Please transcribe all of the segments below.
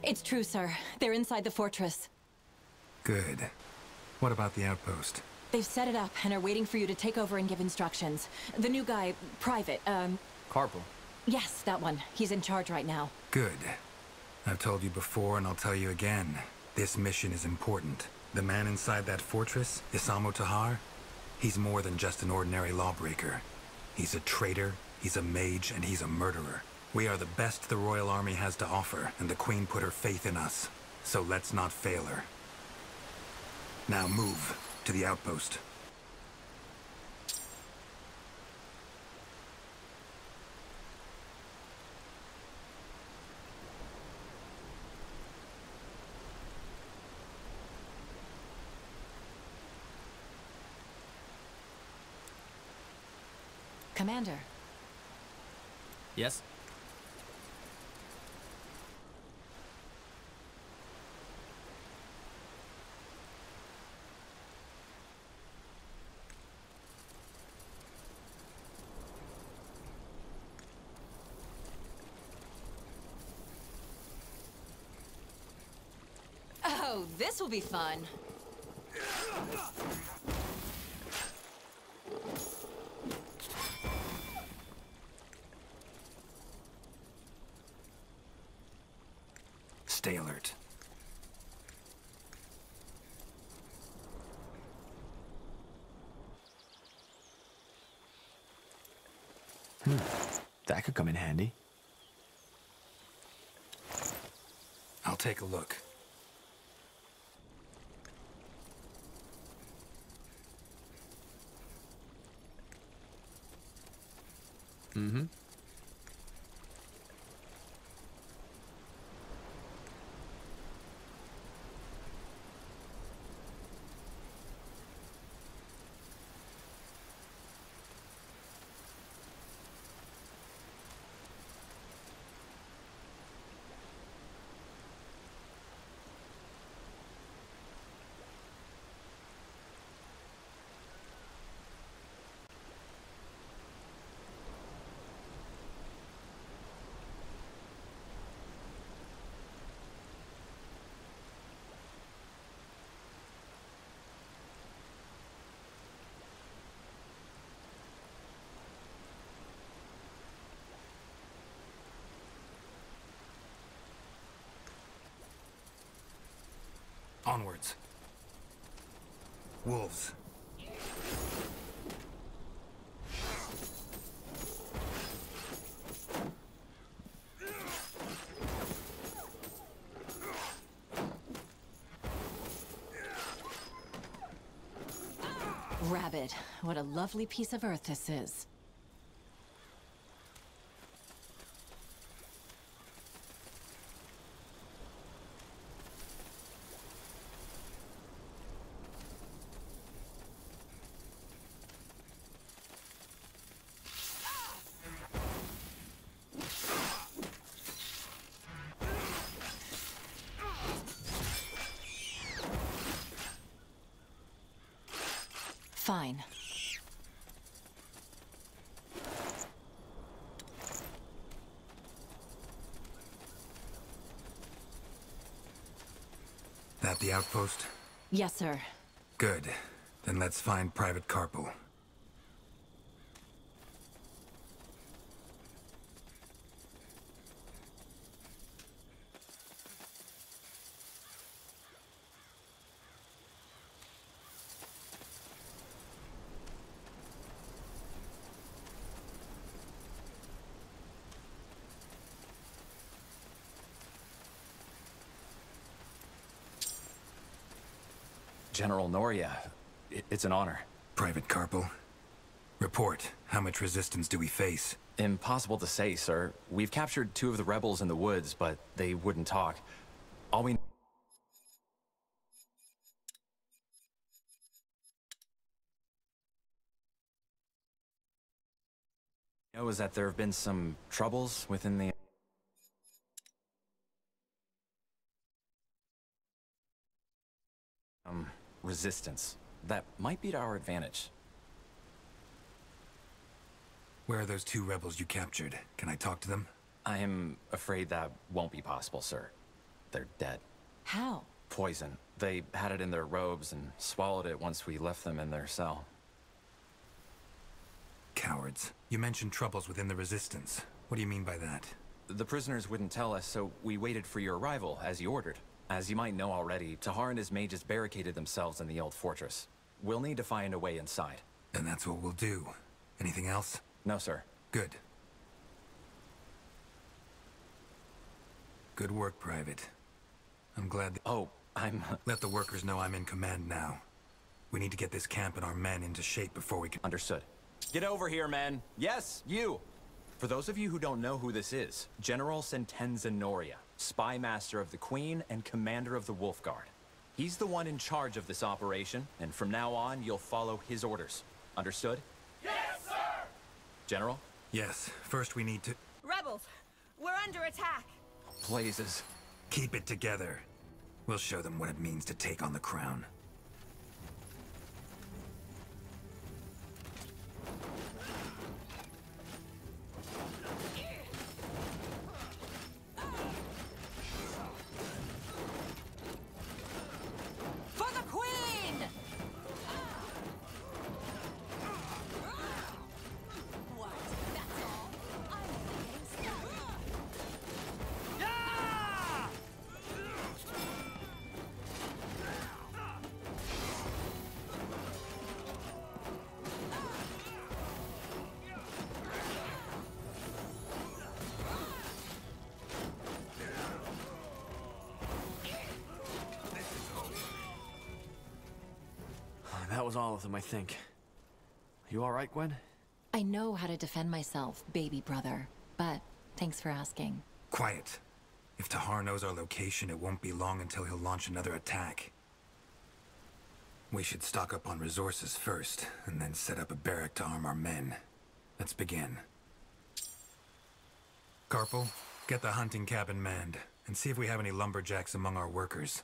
It's true, sir. They're inside the fortress. Good. What about the outpost? They've set it up and are waiting for you to take over and give instructions. The new guy, Private, Carpal. Yes, that one. He's in charge right now. Good. I've told you before and I'll tell you again. This mission is important. The man inside that fortress, Isamo Tahar, he's more than just an ordinary lawbreaker. He's a traitor, he's a mage, and he's a murderer. We are the best the Royal Army has to offer, and the Queen put her faith in us. So let's not fail her. Now move to the outpost. Commander. Yes? Oh, this will be fun. Stay alert. That could come in handy. I'll take a look. Mm-hmm. Onwards. Wolves. Rabbit. What a lovely piece of earth this is. Fine. That the outpost? Yes, sir. Good. Then let's find Private Carpal. General Noria, it's an honor. Private Carpal. Report. How much resistance do we face? Impossible to say, sir. We've captured 2 of the rebels in the woods, but they wouldn't talk. All we know is that there have been some troubles within the resistance. That might be to our advantage. Where are those 2 rebels you captured? Can I talk to them? I am afraid that won't be possible, sir. they're dead. How? Poison. They had it in their robes and swallowed it once we left them in their cell. Cowards. You mentioned troubles within the Resistance. What do you mean by that? The prisoners wouldn't tell us, so we waited for your arrival, as you ordered. As you might know already, Tahar and his mages barricaded themselves in the old fortress. We'll need to find a way inside. And that's what we'll do. Anything else? No, sir. Good. Good work, Private. I'm glad Oh, Let the workers know I'm in command now. We need to get this camp and our men into shape before we can... Understood. Get over here, men. Yes, you! For those of you who don't know who this is, General Sentenza Noria, Spy Master of the Queen and Commander of the Wolf Guard. He's the one in charge of this operation, and from now on, you'll follow his orders. Understood? Yes, sir! General? Yes, first we need to... Rebels, we're under attack. Blazes. Keep it together. We'll show them what it means to take on the crown. For the Queen! What? That's all? I'm getting started. That was all of them, I think. You all right, Gwen? I know how to defend myself, baby brother. But thanks for asking. Quiet. If Tahar knows our location, it won't be long until he'll launch another attack. We should stock up on resources first, and then set up a barrack to arm our men. Let's begin. Carpal, get the hunting cabin manned, and see if we have any lumberjacks among our workers.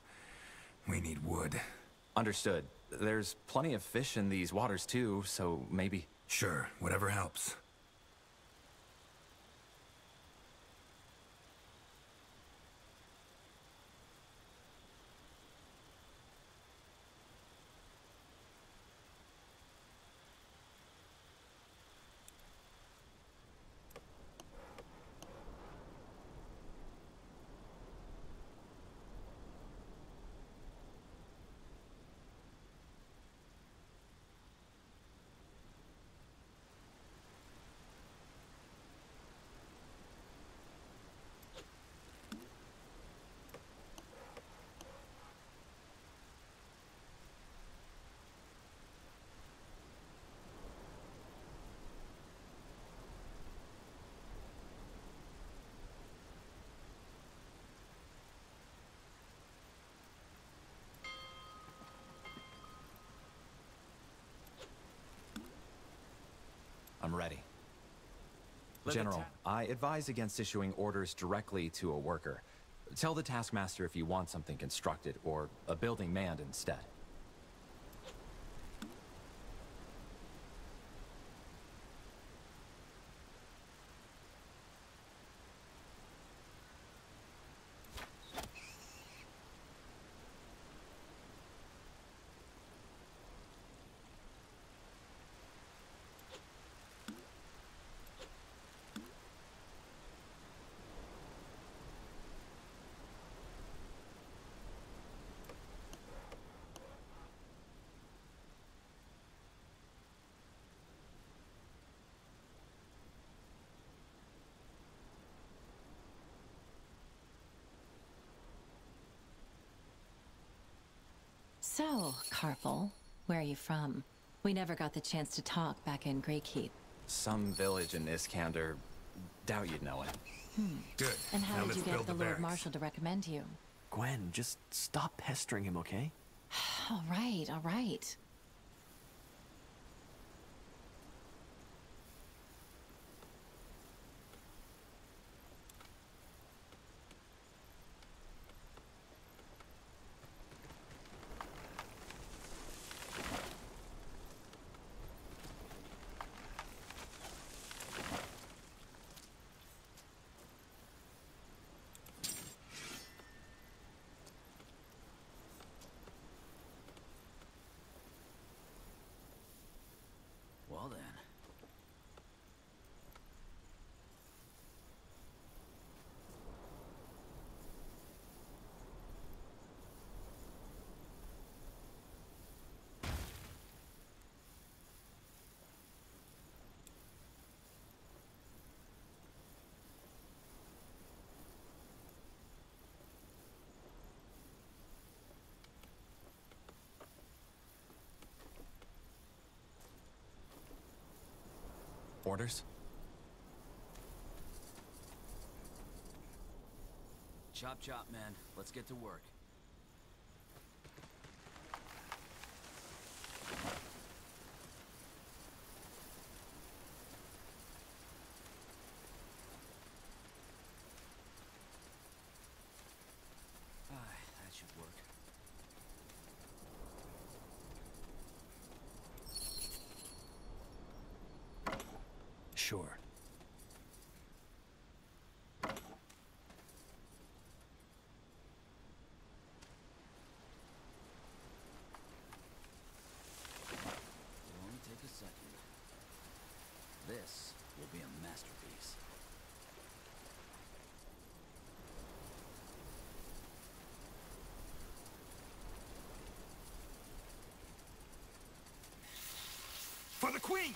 We need wood. Understood. There's plenty of fish in these waters too, so maybe... Sure, whatever helps. I'm ready. General, I advise against issuing orders directly to a worker. Tell the taskmaster if you want something constructed, or a building manned instead. So, Carpal, where are you from? We never got the chance to talk back in Greykeep. Some village in Iskander. Doubt you'd know it. Good. And how Now did let's you get build the Lord barracks. Marshal to recommend you? Gwen, just stop pestering him, okay? All right, all right. Orders? Chop chop, man. Let's get to work. That should work. Sure. It'll only take a second. This will be a masterpiece. For the Queen!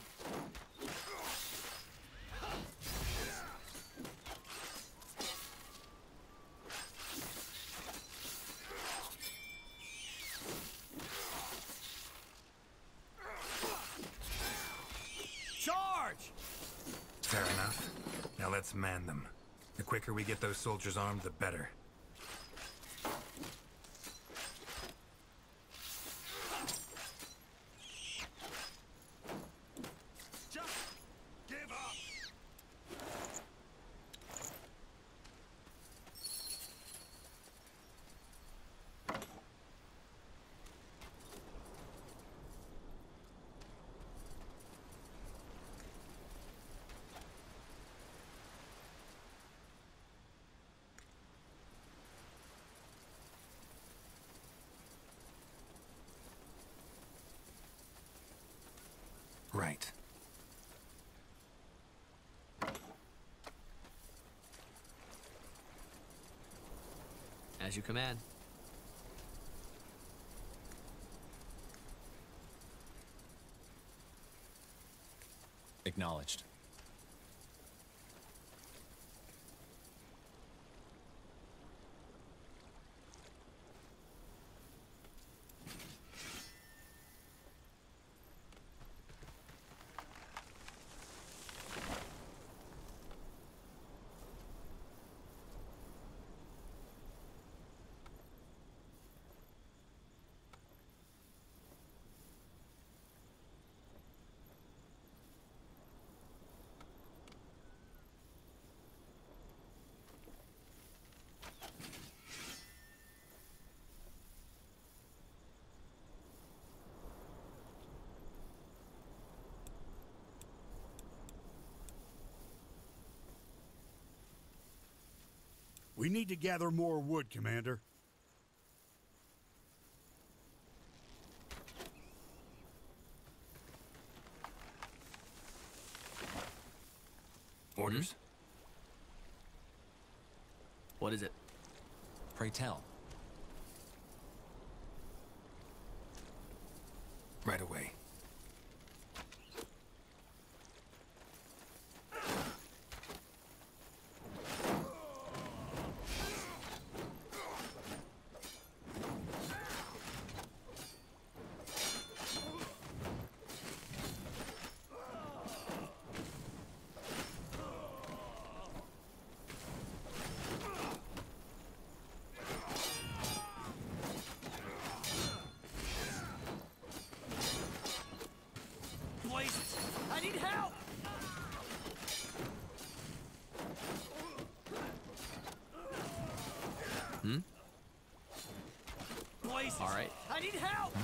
Charge! Fair enough. Now let's man them. The quicker we get those soldiers armed, the better. Just give up! Right. As you command. Acknowledged. We need to gather more wood, Commander. Orders? What is it? Pray tell. Right away. Blazes! I need help! Blazes! All right. I need help!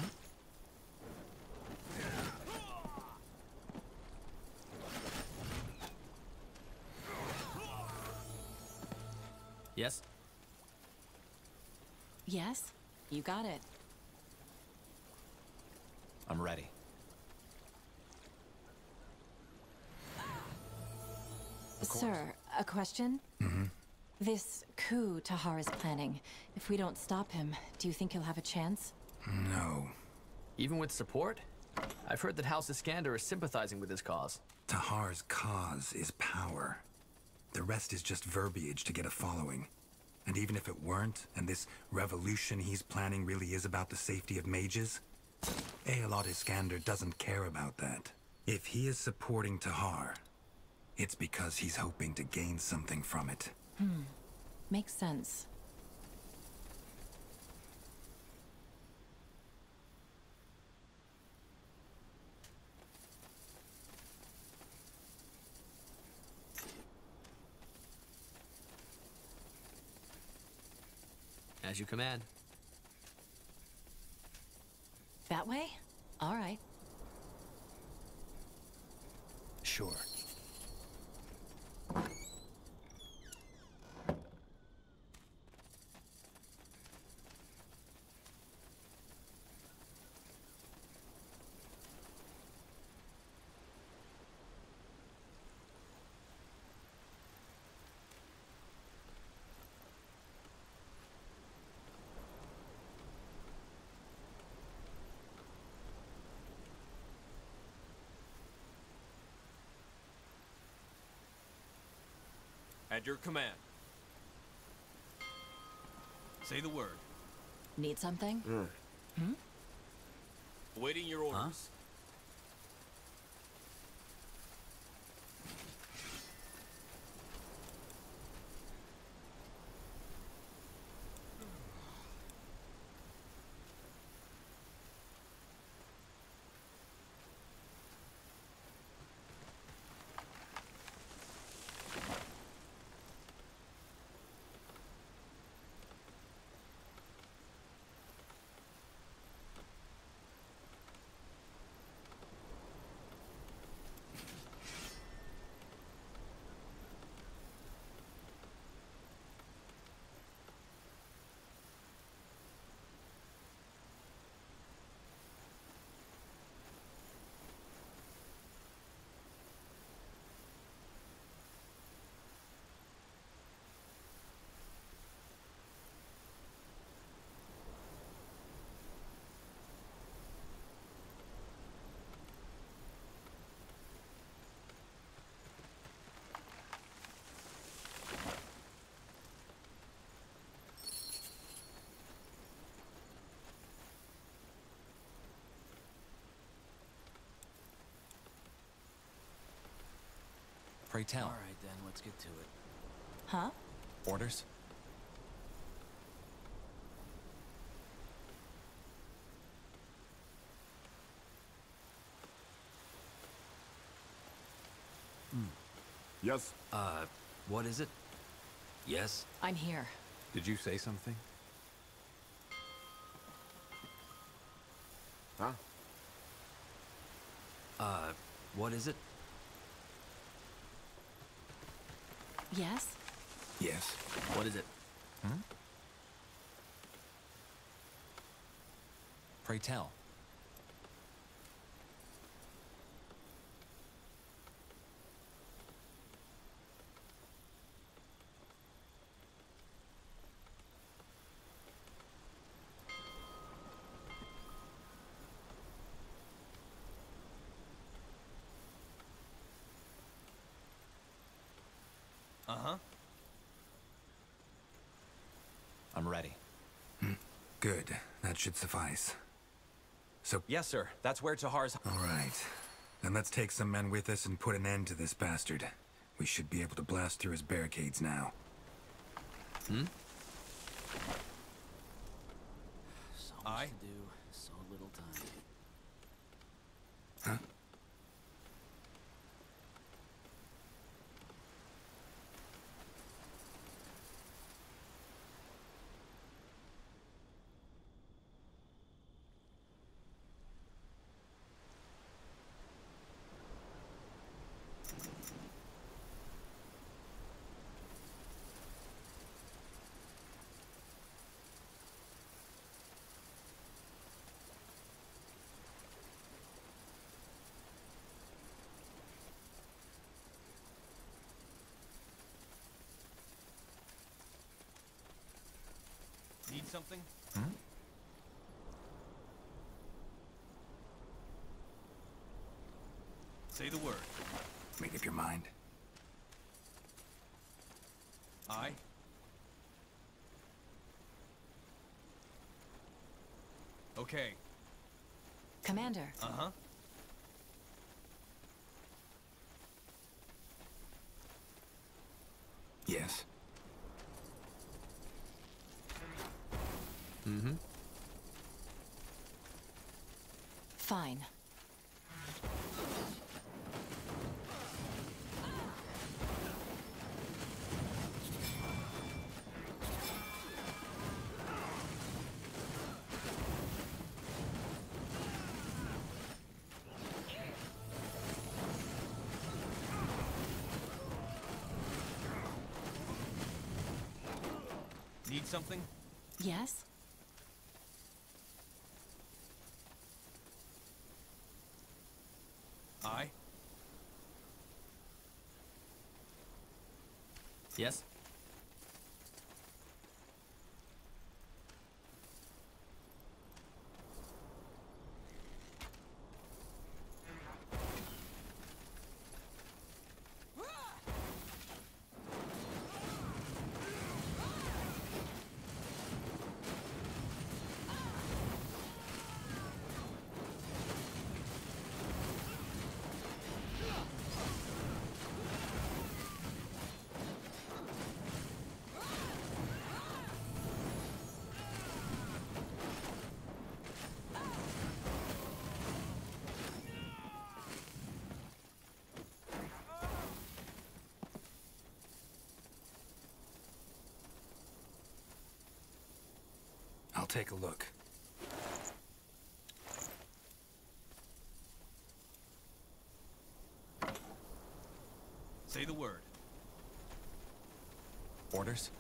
Yes? Yes, you got it. I'm ready. Sir, a question? This coup Tahar is planning, if we don't stop him, do you think he'll have a chance? No. Even with support? I've heard that House Iskander is sympathizing with his cause. Tahar's cause is power. The rest is just verbiage to get a following. And even if it weren't, and this revolution he's planning really is about the safety of mages, Aelod Iskander doesn't care about that. If he is supporting Tahar, it's because he's hoping to gain something from it. Makes sense. As you command. That way? All right. Sure. At your command. Say the word. Need something? Awaiting your orders. Pray tell. All right, then, let's get to it. Huh? Orders? Yes. What is it? Yes? I'm here. Did you say something? Huh? What is it? Yes? Yes. What is it? Pray tell. Uh-huh. I'm ready. Good. That should suffice. So, Yes, sir. That's where Tahar's... all right. Then let's take some men with us and put an end to this bastard. We should be able to blast through his barricades now. So much Aye. to do, so little time. Huh? Need something? Say the word. Make up your mind. Aye. Okay. Commander, Uh-huh. Mm-hmm. Fine. Need something? Yes? I? Yes? I'll take a look. Say the word. Orders?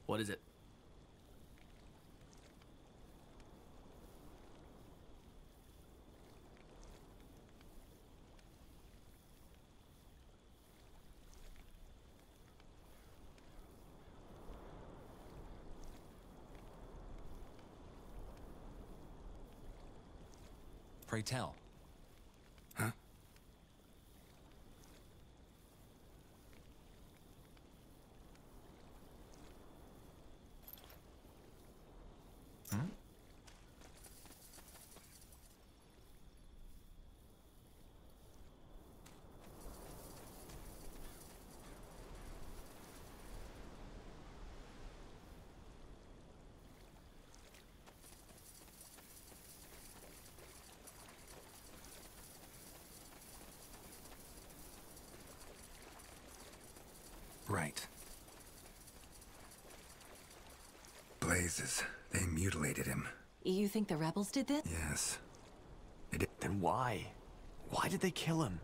What is it? Pray tell. Huh? Hmm? Right. Blazes. They mutilated him. You think the rebels did this? Yes. Then why? Why did they kill him?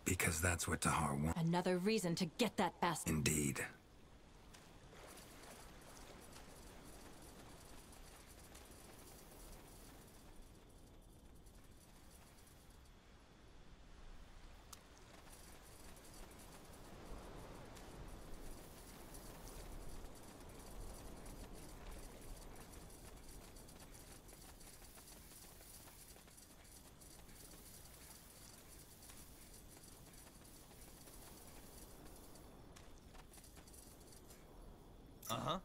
Because that's what Tahar wants. Another reason to get that bastard. Indeed. Uh-huh.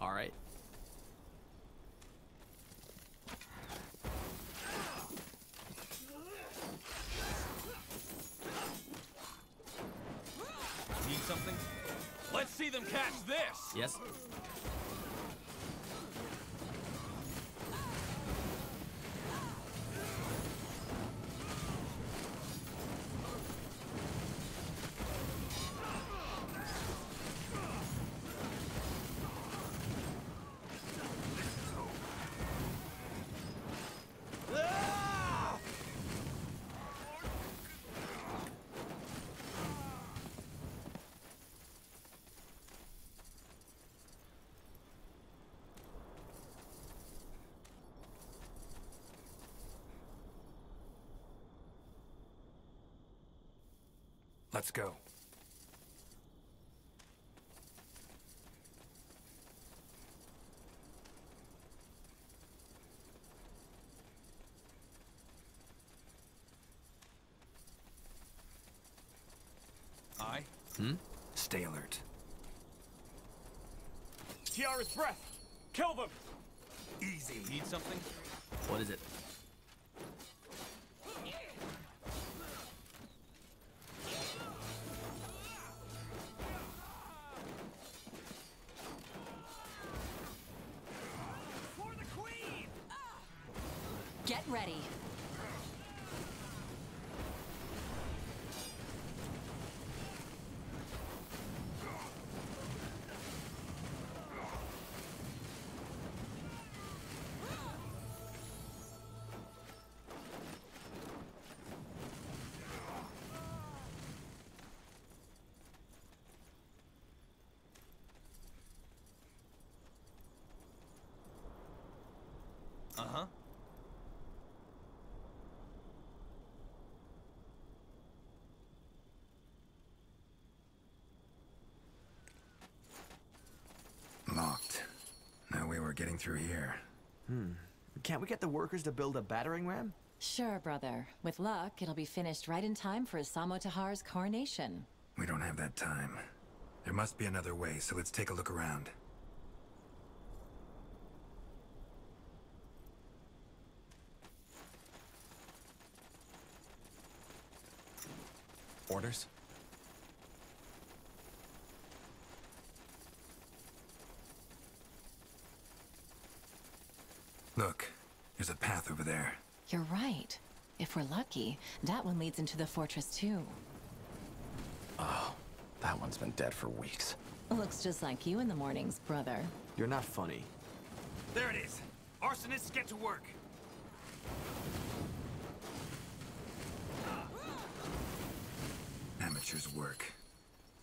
All right. Need something? Let's see them catch this! Yes? Let's go. I? Stay alert. Tiara's breath! Kill them! Easy. Need something? What is it? For the Queen! Get ready. Uh-huh. Locked. No way we're getting through here. Can't we get the workers to build a battering ram? Sure, brother. With luck, it'll be finished right in time for Isamo Tahar's coronation. We don't have that time. There must be another way, so let's take a look around. Orders? Look, there's a path over there. You're right. If we're lucky, that one leads into the fortress too. That one's been dead for weeks. Looks just like you in the mornings, brother. You're not funny. There it is. Arsonists, get to work. Amateur's work.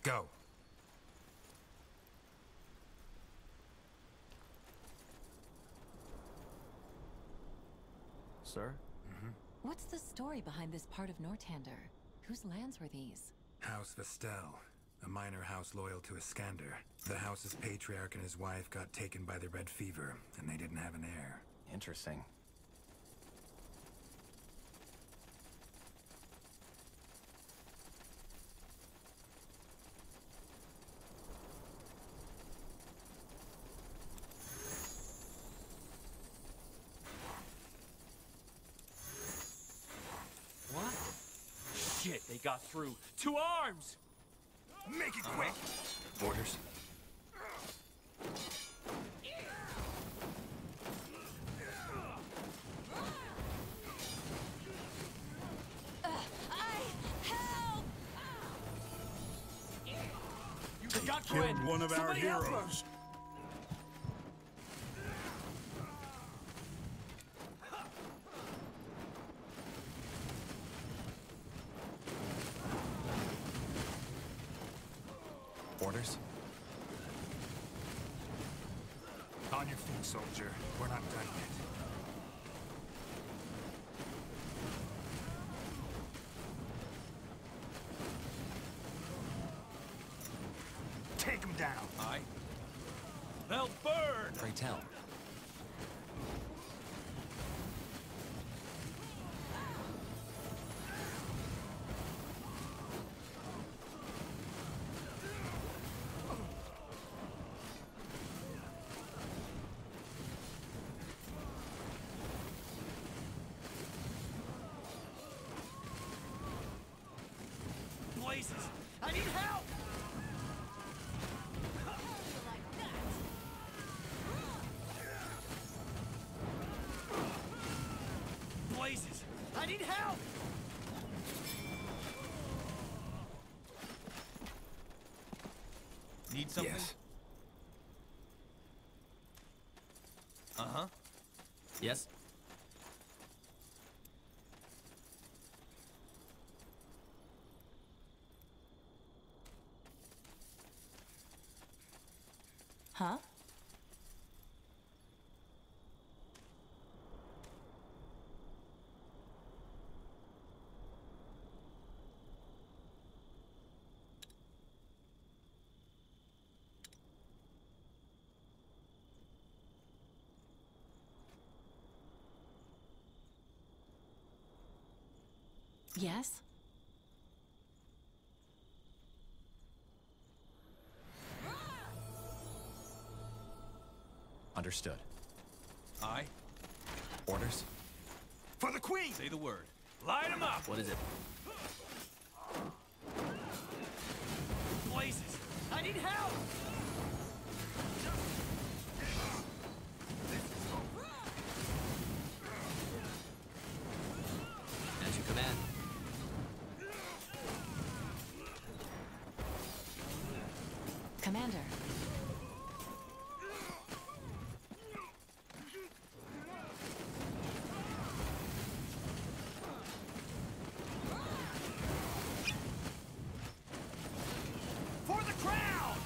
Go. Sir? What's the story behind this part of Nortander? Whose lands were these? House Vestel, a minor house loyal to Iskander. The house's patriarch and his wife got taken by the Red Fever, and they didn't have an heir. Interesting. What? Shit, they got through. 2 arms! Make it quick. Orders? They got Killed Gwen! one of our Somebody help her! heroes. Orders? On your feet, soldier. We're not done yet. Take them down. I? They'll burn! Pray tell. Blazes! I need help! Blazes! I need help! Need something? Yes. Uh-huh. Yes? Huh? Yes? Understood. Aye. Orders? For the Queen! Say the word. Light him up! What is it? Blazes! I need help! As you command. Commander. For the crown!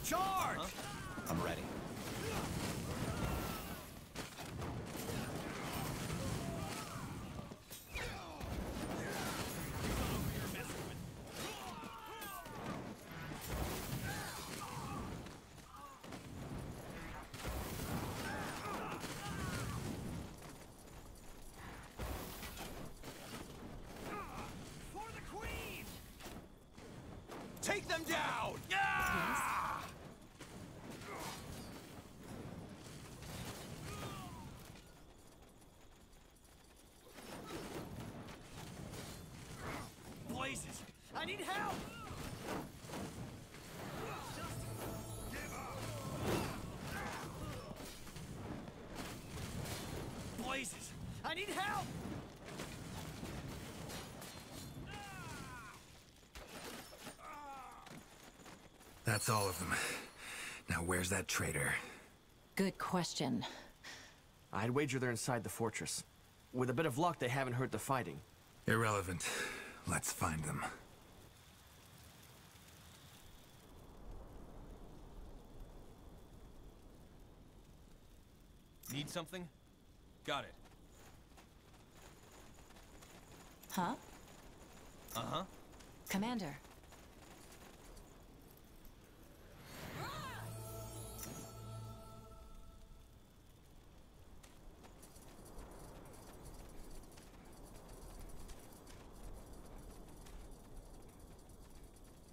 Charge! I'm ready. For the Queen! Take them down! Yeah! Blazes! I need help! Blazes! I need help! That's all of them. Now where's that traitor? Good question. I'd wager they're inside the fortress. With a bit of luck, they haven't heard the fighting. Irrelevant. Let's find them. Need something? Got it. Huh? Uh-huh. Commander.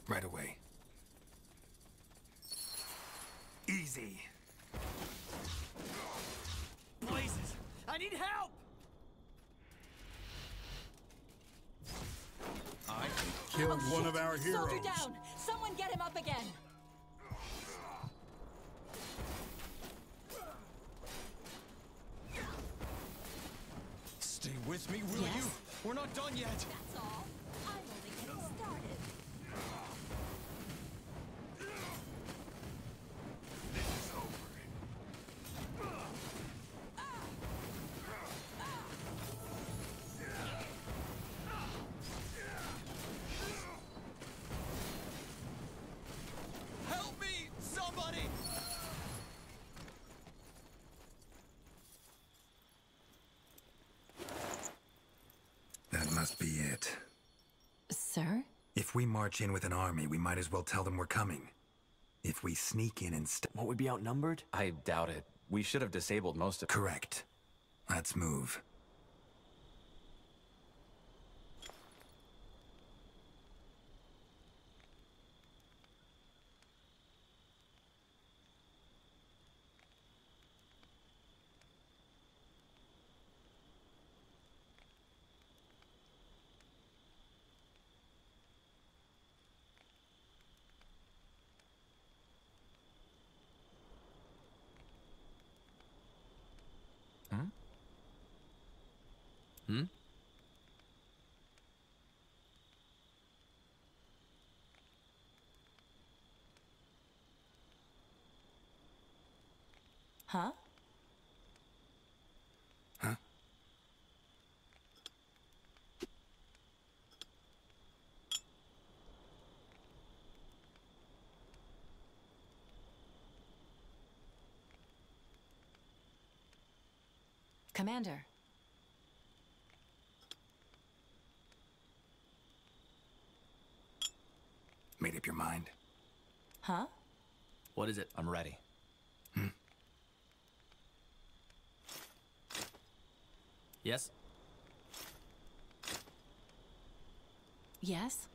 Right away. Easy. Blazes! I need help! I Killed one of our heroes. Soldier down! Someone get him up again! Stay with me, will Yes? you? We're not done yet. That's all. I'm only getting started. Help me, somebody! That must be it. Sir? If we march in with an army, we might as well tell them we're coming. If we sneak in and Won't we be outnumbered? I doubt it. We should have disabled most of... Correct. Let's move. Hmm? Huh? Huh? Commander. Made up your mind? Huh? What is it? I'm ready. Yes? Yes?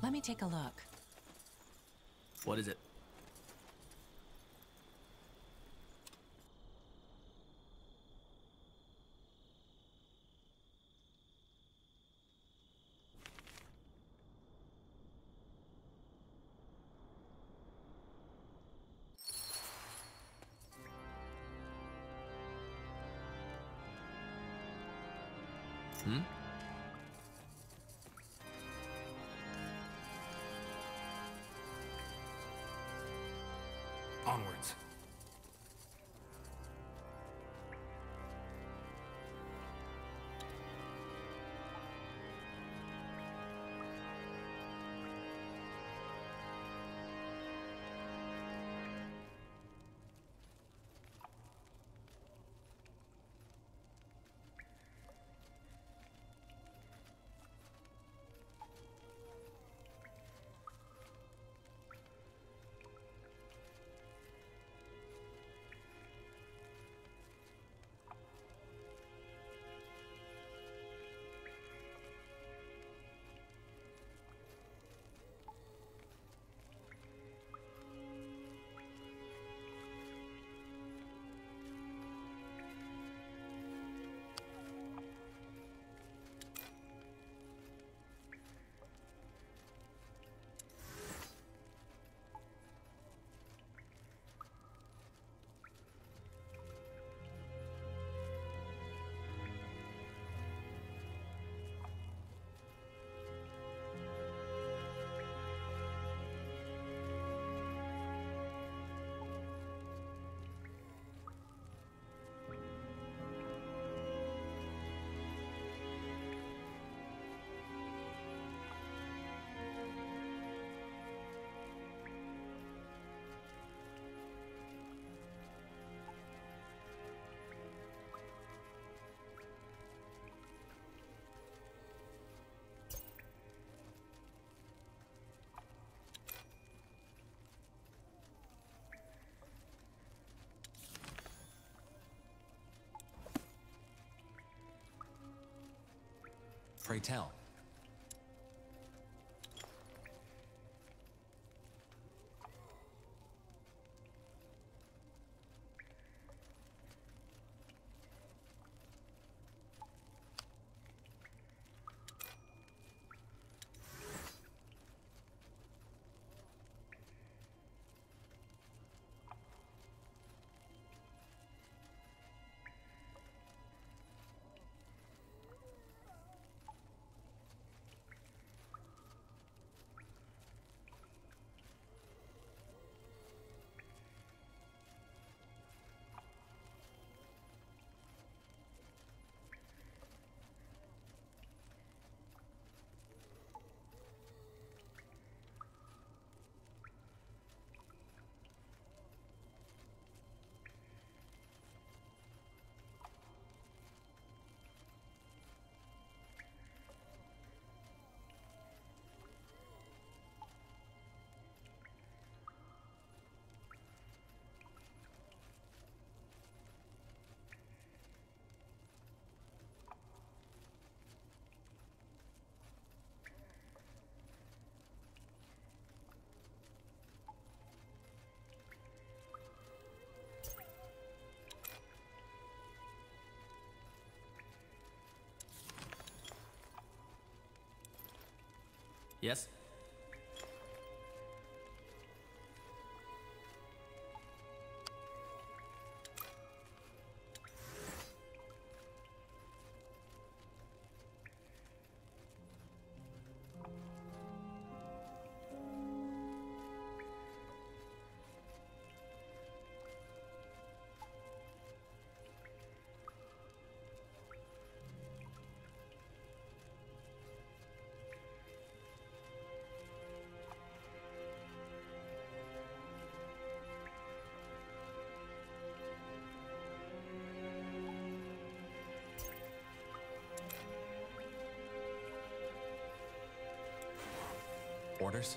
Let me take a look. What is it? Hmm? Onwards. Pray tell. Yes? Orders?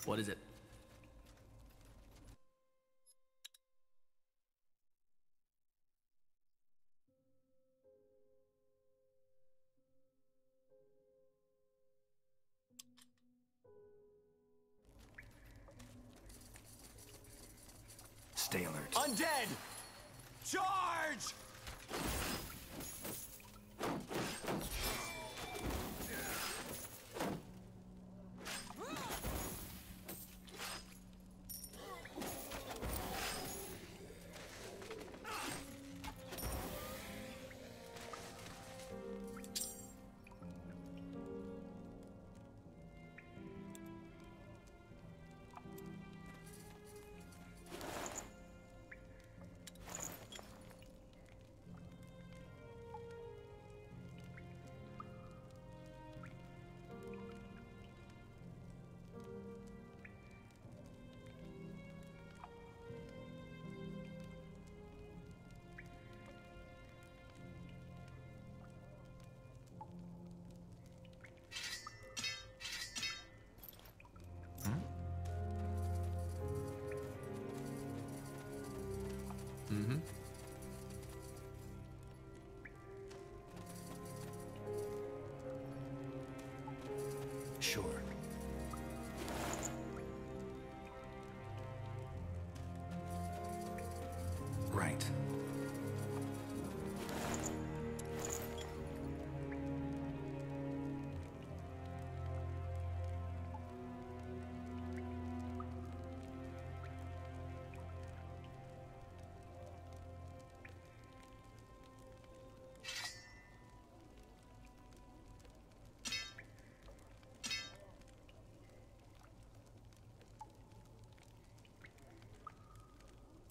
What is it? Stay alert. Undead! Charge! Mm-hmm. Sure. Right.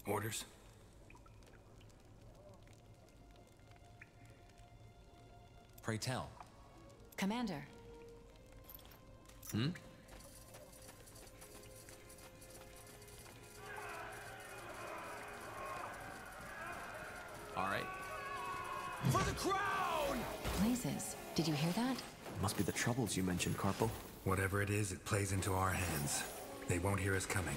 Orders? Pray tell. Commander. Hmm? All right. For the crown! Blazes. Did you hear that? Must be the troubles you mentioned, Carpo. Whatever it is, it plays into our hands. They won't hear us coming.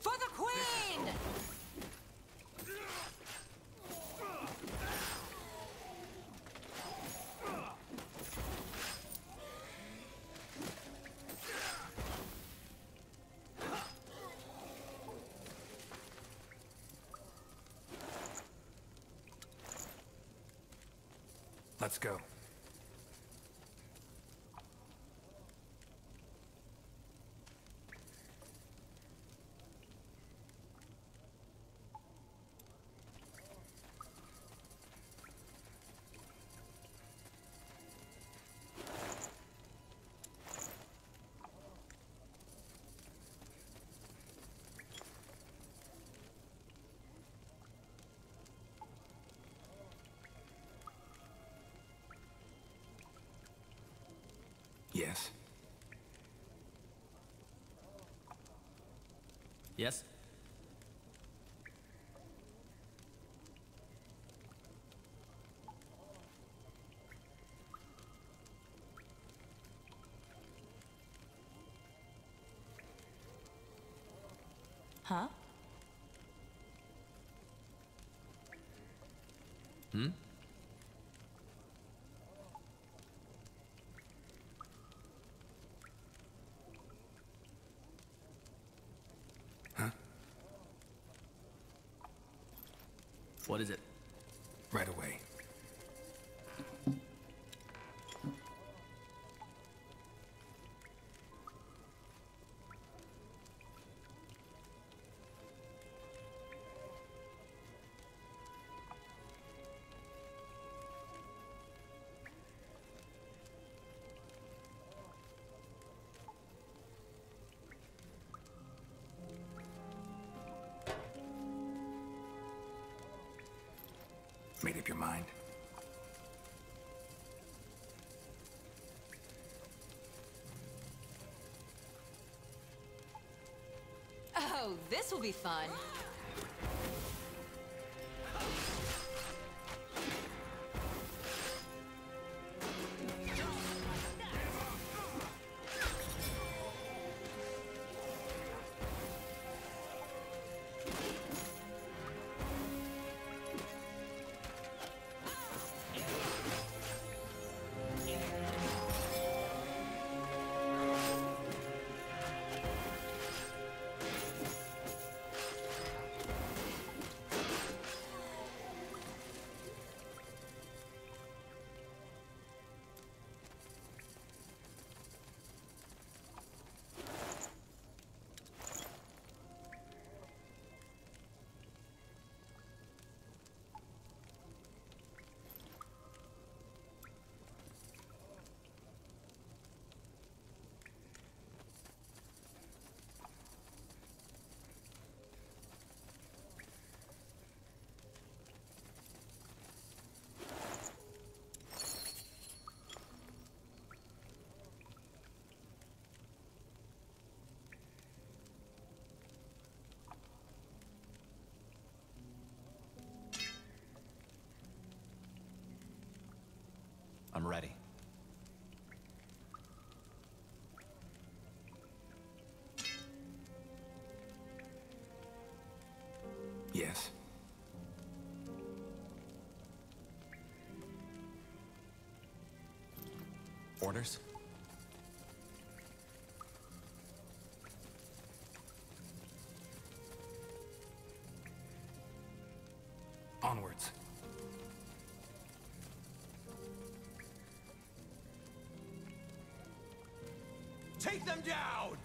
For the Queen! Let's go. Yes? Huh? Hmm? Huh? What is it? Right away. Made up your mind? Oh, this will be fun. I'm ready. Yes. Orders? Onwards. Take them down!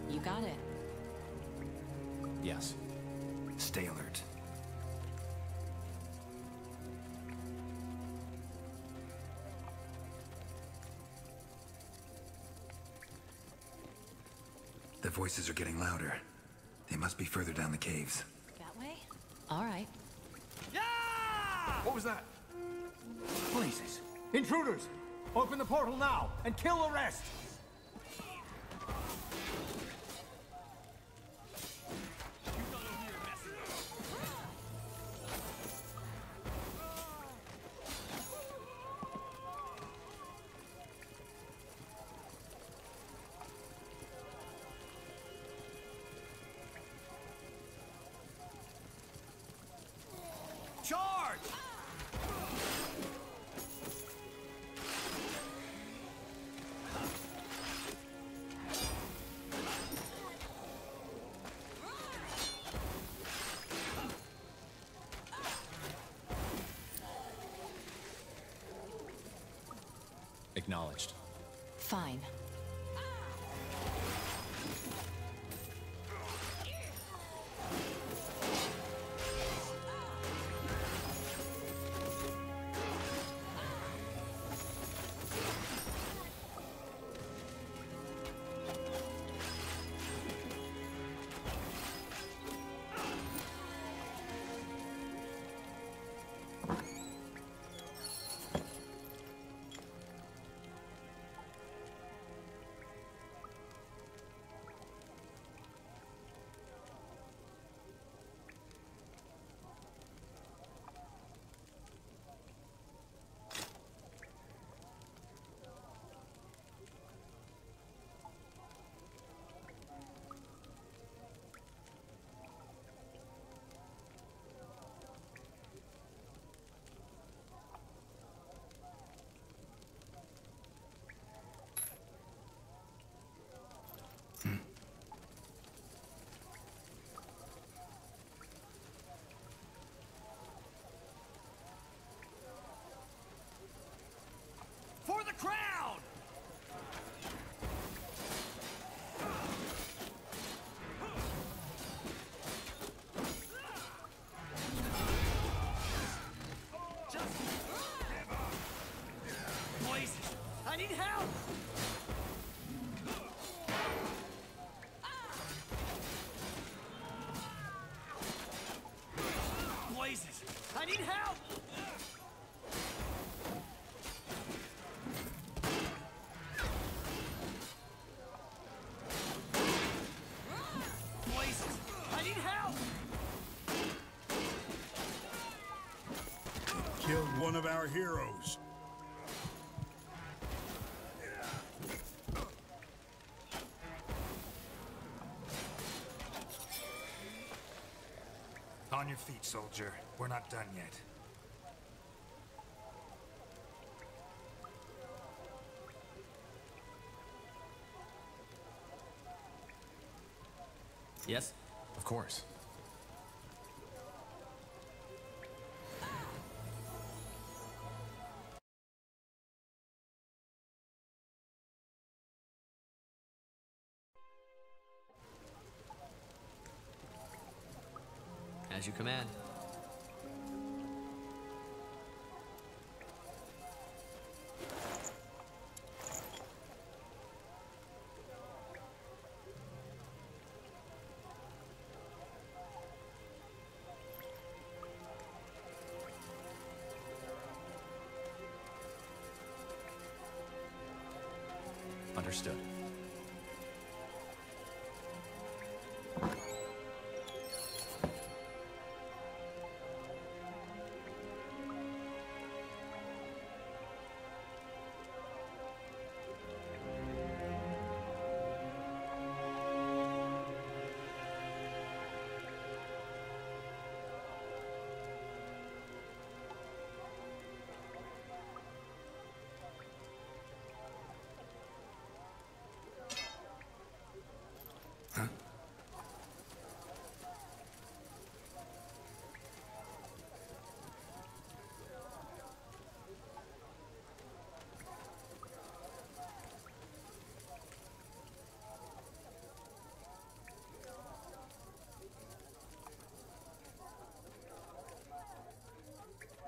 You got it. Yes. Stay alert. The voices are getting louder. They must be further down the caves. That way? All right. What was that? Blazes. Intruders! Open the portal now and kill the rest! Charge! Acknowledged. Fine. I need help! Places! I need help! Killed one of our heroes. On your feet, soldier. We're not done yet. Yes? Of course. As you command. Understood.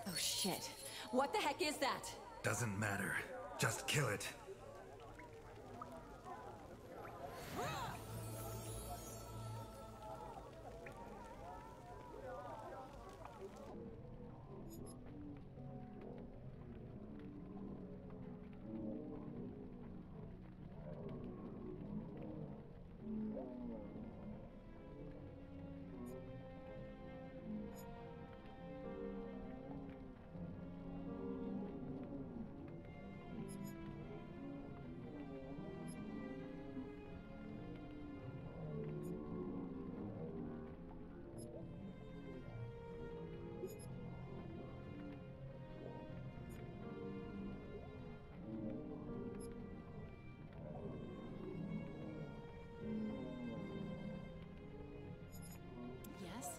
Oh shit. What the heck is that? Doesn't matter. Just kill it. Yes?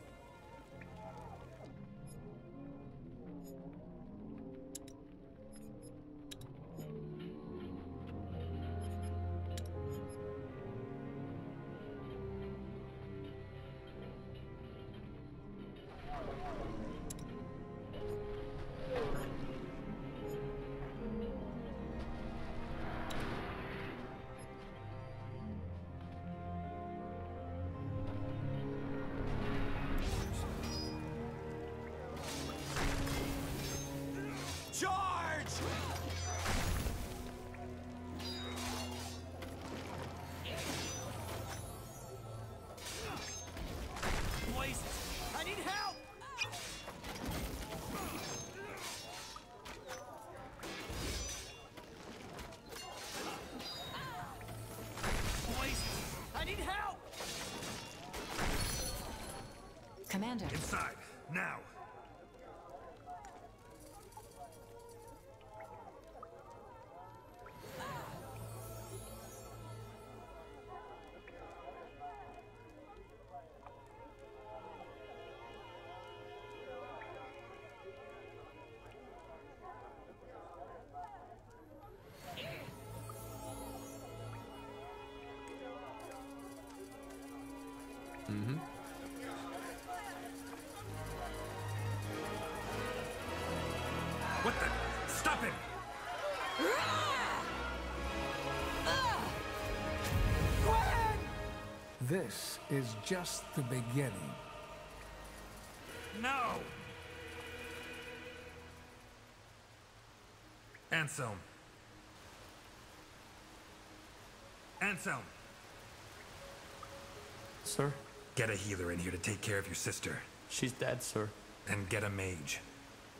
Charge! Places! I need help! Places! I need help! Commander. Inside, now! Mm-hmm. What the? Stop him! This is just the beginning. No! Anselm. Anselm! Sir? Get a healer in here to take care of your sister. She's dead, sir. And get a mage.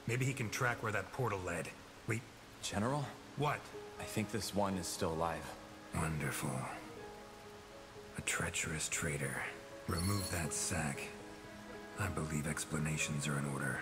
Maybe he can track where that portal led. Wait. General? What? I think this one is still alive. Wonderful. A treacherous traitor. Remove that sack. I believe explanations are in order.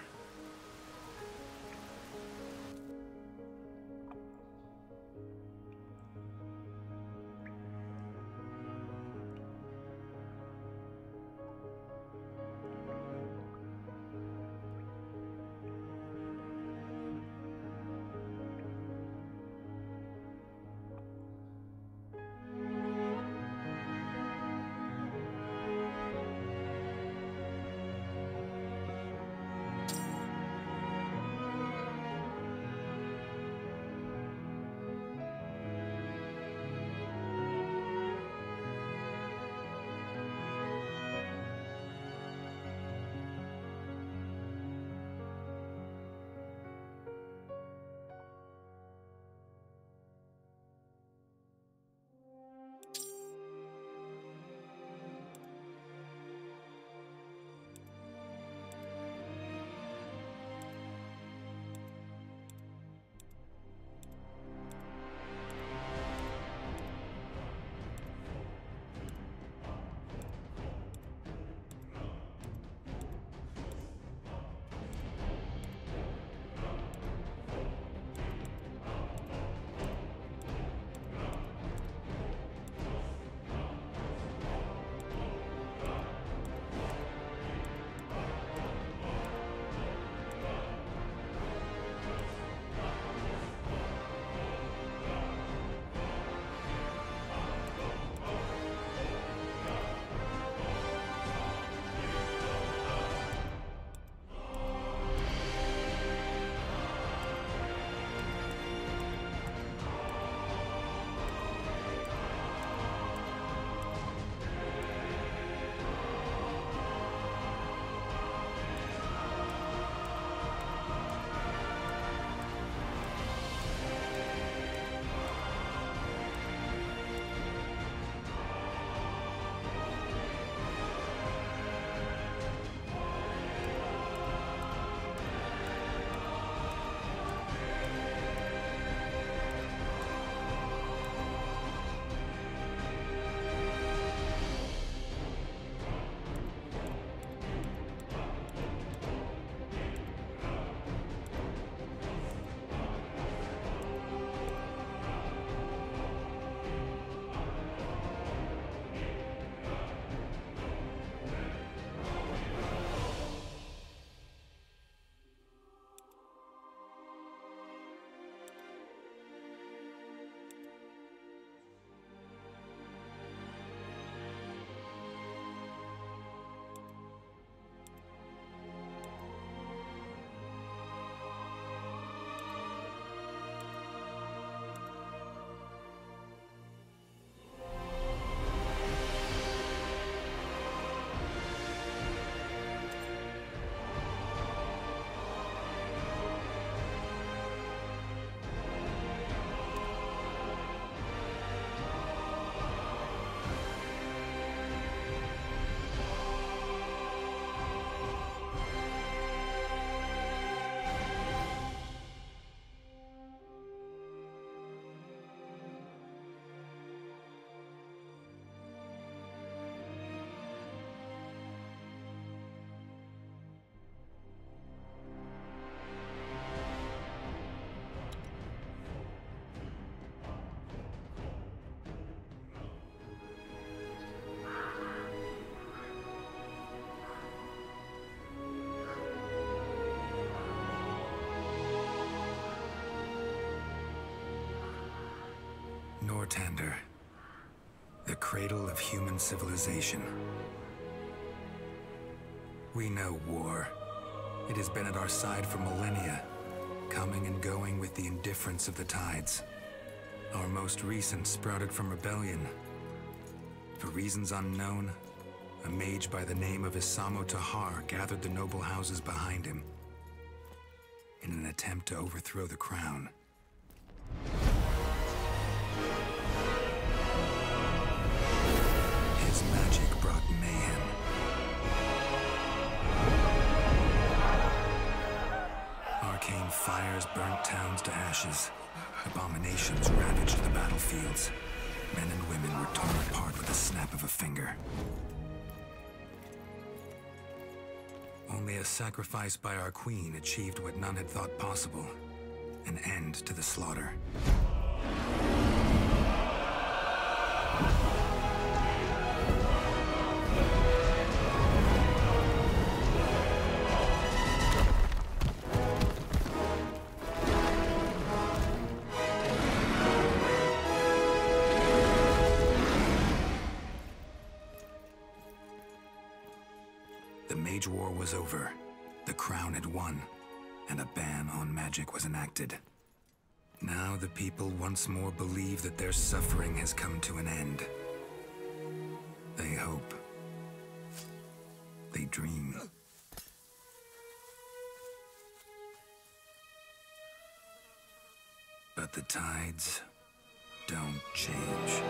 Nortander, the cradle of human civilization. We know war. It has been at our side for millennia, coming and going with the indifference of the tides. Our most recent sprouted from rebellion. For reasons unknown, a mage by the name of Isamo Tahar gathered the noble houses behind him in an attempt to overthrow the crown. His magic brought mayhem. Arcane fires burnt towns to ashes. Abominations ravaged the battlefields. Men and women were torn apart with the snap of a finger. Only a sacrifice by our queen achieved what none had thought possible. An end to the slaughter. The Mage War was over. The Crown had won, and a ban on magic was enacted. Now the people once more believe that their suffering has come to an end. They hope. They dream. But the tides don't change.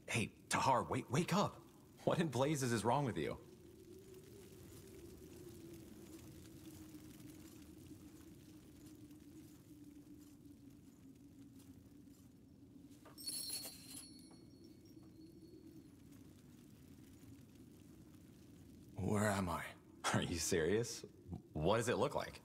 Hey, Tahar, wake up! What in blazes is wrong with you? Where am I? Are you serious? What does it look like?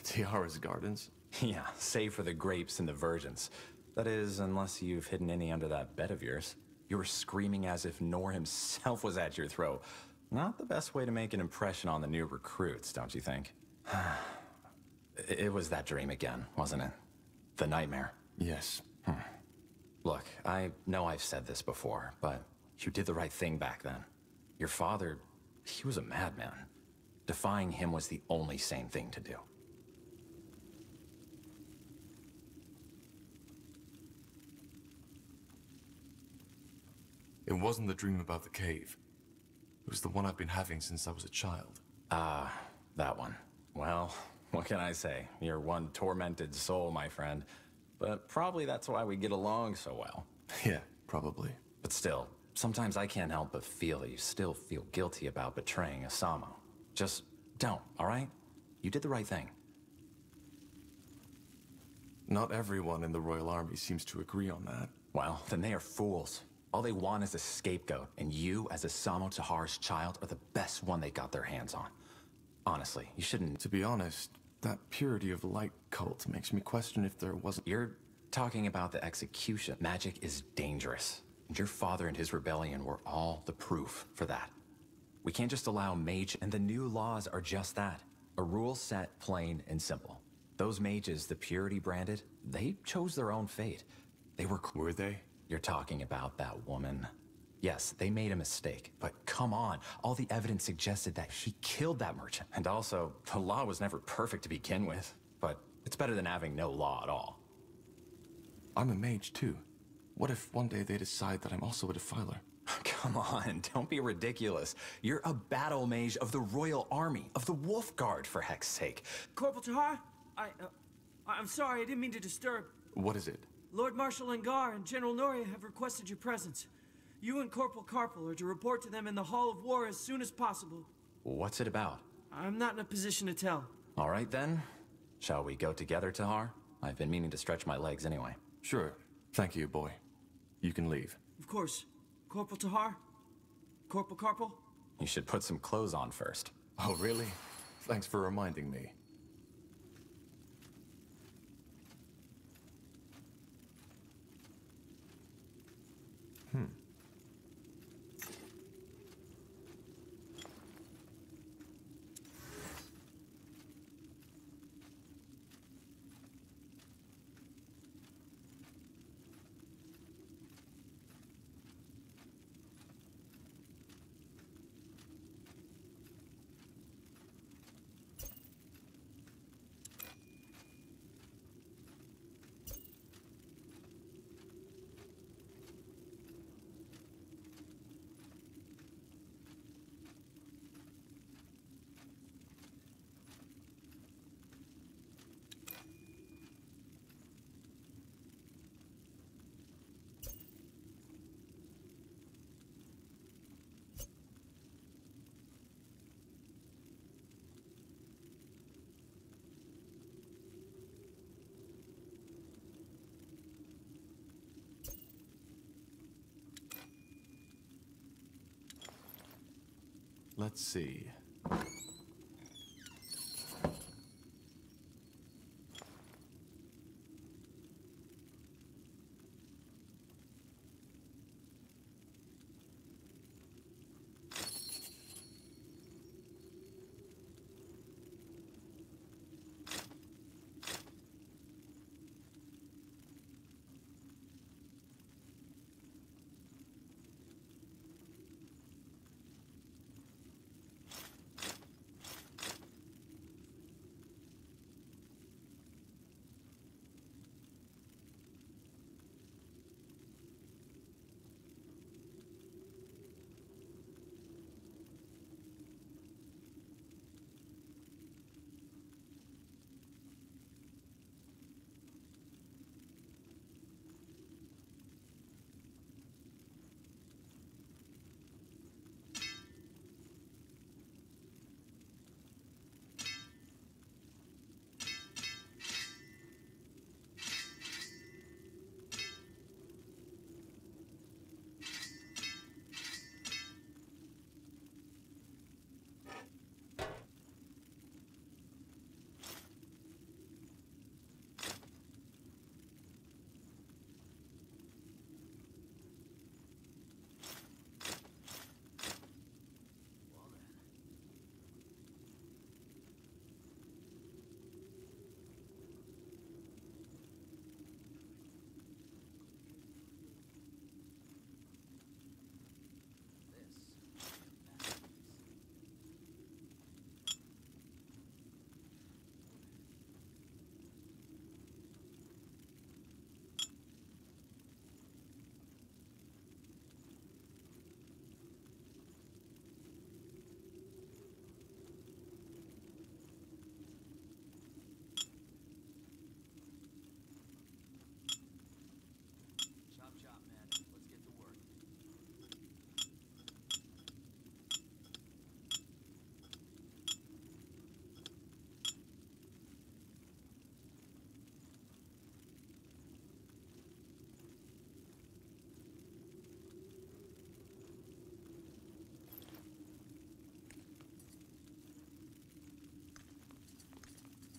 Tiara's gardens? Yeah, save for the grapes and the virgins. That is, unless you've hidden any under that bed of yours. You were screaming as if Nor himself was at your throat. Not the best way to make an impression on the new recruits, don't you think? It was that dream again, wasn't it? The nightmare. Yes. Look, I know I've said this before, but you did the right thing back then. Your father, he was a madman. Defying him was the only sane thing to do. It wasn't the dream about the cave. It was the one I've been having since I was a child. Ah, that one. Well, what can I say? You're one tormented soul, my friend. But probably that's why we get along so well. Yeah, probably. But still, sometimes I can't help but feel that you still feel guilty about betraying Asamo. Just don't, all right? You did the right thing. Not everyone in the Royal Army seems to agree on that. Well, then they are fools. All they want is a scapegoat, and you, as Asamo Tahar's child, are the best one they got their hands on. Honestly, you shouldn't... To be honest, that Purity of Light cult makes me question if there wasn't... You're talking about the execution. Magic is dangerous, and your father and his rebellion were all the proof for that. We can't just allow mage, and the new laws are just that. A rule set plain and simple. Those mages the Purity branded, they chose their own fate. They were... Were they? You're talking about that woman. Yes, they made a mistake, but come on. All the evidence suggested that she killed that merchant. And also, the law was never perfect to begin with, but it's better than having no law at all. I'm a mage too. What if one day they decide that I'm also a defiler? Come on, don't be ridiculous. You're a battle mage of the Royal Army, of the Wolf Guard, for heck's sake. Corporal Tahar, I'm sorry, I didn't mean to disturb. What is it? Lord Marshal Angar and General Noria have requested your presence. You and Corporal Carpel are to report to them in the Hall of War as soon as possible. What's it about? I'm not in a position to tell. All right then. Shall we go together, Tahar? I've been meaning to stretch my legs anyway. Sure. Thank you, boy. You can leave. Of course. Corporal Tahar? Corporal Carpel? You should put some clothes on first. Oh, really? Thanks for reminding me. Let's see.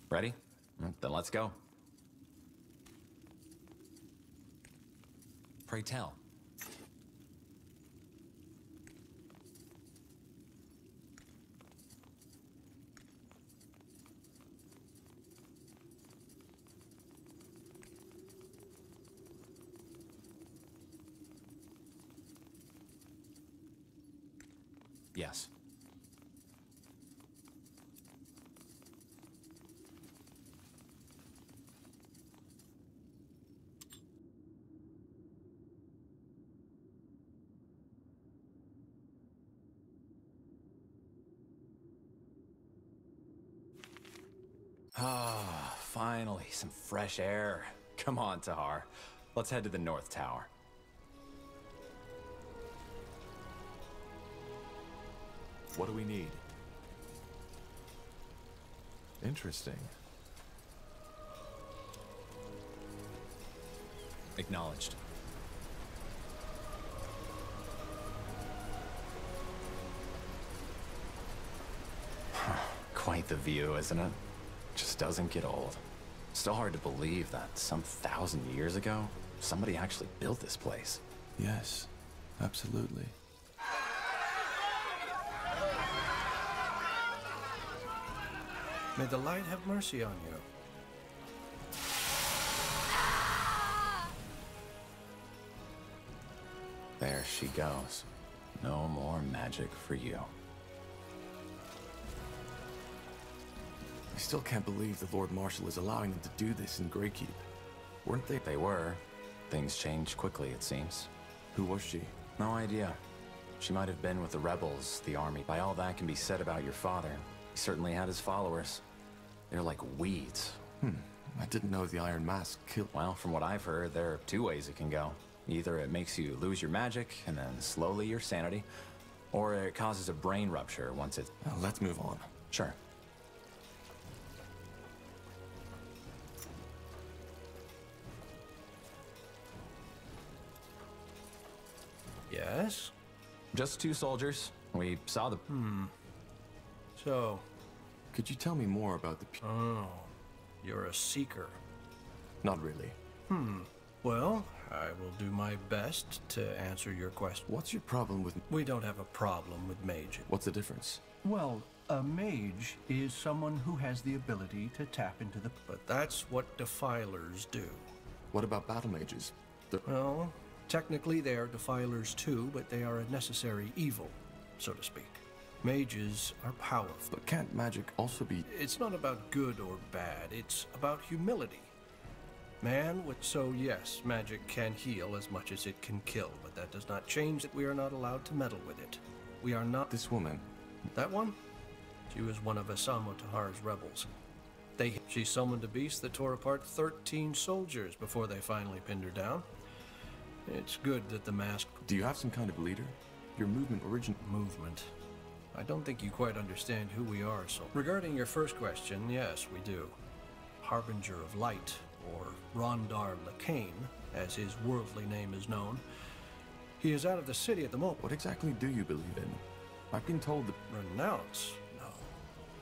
Ready? Then let's go. Pray tell. Yes. Ah, finally, some fresh air. Come on, Tahar. Let's head to the North Tower. What do we need? Interesting. Acknowledged. Quite the view, isn't it? Just doesn't get old. Still hard to believe that some 1,000 years ago, somebody actually built this place. Yes, absolutely. May the light have mercy on you. There she goes. No more magic for you. I still can't believe the Lord Marshal is allowing them to do this in Greykeep. Weren't they? They were. Things changed quickly, it seems. Who was she? No idea. She might have been with the rebels, the army. By all that can be said about your father, he certainly had his followers. They're like weeds. I didn't know the Iron Mask killed... Well, from what I've heard, there are two ways it can go. Either it makes you lose your magic, and then slowly your sanity, or it causes a brain rupture once it... let's move on. Sure. Yes? Just two soldiers. We saw the... So, Could you tell me more about the... oh, you're a seeker. Not really. Well, I will do my best to answer your question. What's your problem with... We don't have a problem with mages. What's the difference? Well, a mage is someone who has the ability to tap into the... But that's what defilers do. What about battle mages? Well, technically they are defilers too, but they are a necessary evil, so to speak. Mages are powerful. But can't magic also be... It's not about good or bad, it's about humility. So yes, magic can heal as much as it can kill, but that does not change that we are not allowed to meddle with it. We are not... This woman... That one? She was one of Asamo Tahar's rebels. She summoned a beast that tore apart 13 soldiers before they finally pinned her down. It's good that the mask... Do you have some kind of leader? Your movement Movement. I don't think you quite understand who we are, so... Regarding your first question, yes, we do. Harbinger of Light, or Rondar Lacane, as his worldly name is known. He is out of the city at the moment. What exactly do you believe in? I've been told that... Renounce? No.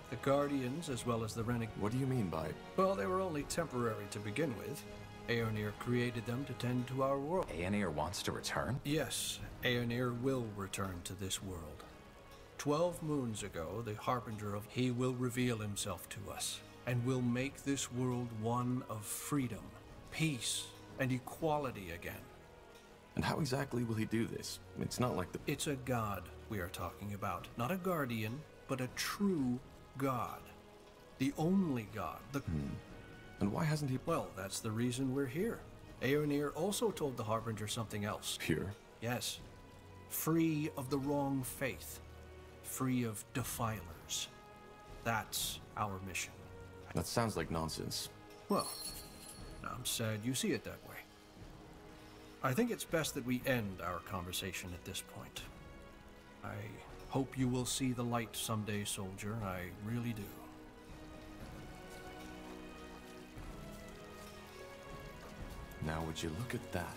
The Guardians, as well as the Renegades... What do you mean by... Well, they were only temporary to begin with. Aeonir created them to tend to our world. Aeonir wants to return? Yes, Aeonir will return to this world. 12 moons ago, the Harbinger of... He will reveal himself to us, and will make this world one of freedom, peace, and equality again. And how exactly will he do this? It's not like the... It's a god we are talking about. Not a guardian, but a true god. The only god. And why hasn't he... Well, that's the reason we're here. Aeonir also told the Harbinger something else. Pure? Yes. Free of the wrong faith. Free of defilers. That's our mission. That sounds like nonsense. Well, I'm sad you see it that way. I think it's best that we end our conversation at this point. I hope you will see the light someday, soldier. I really do. Now would you look at that?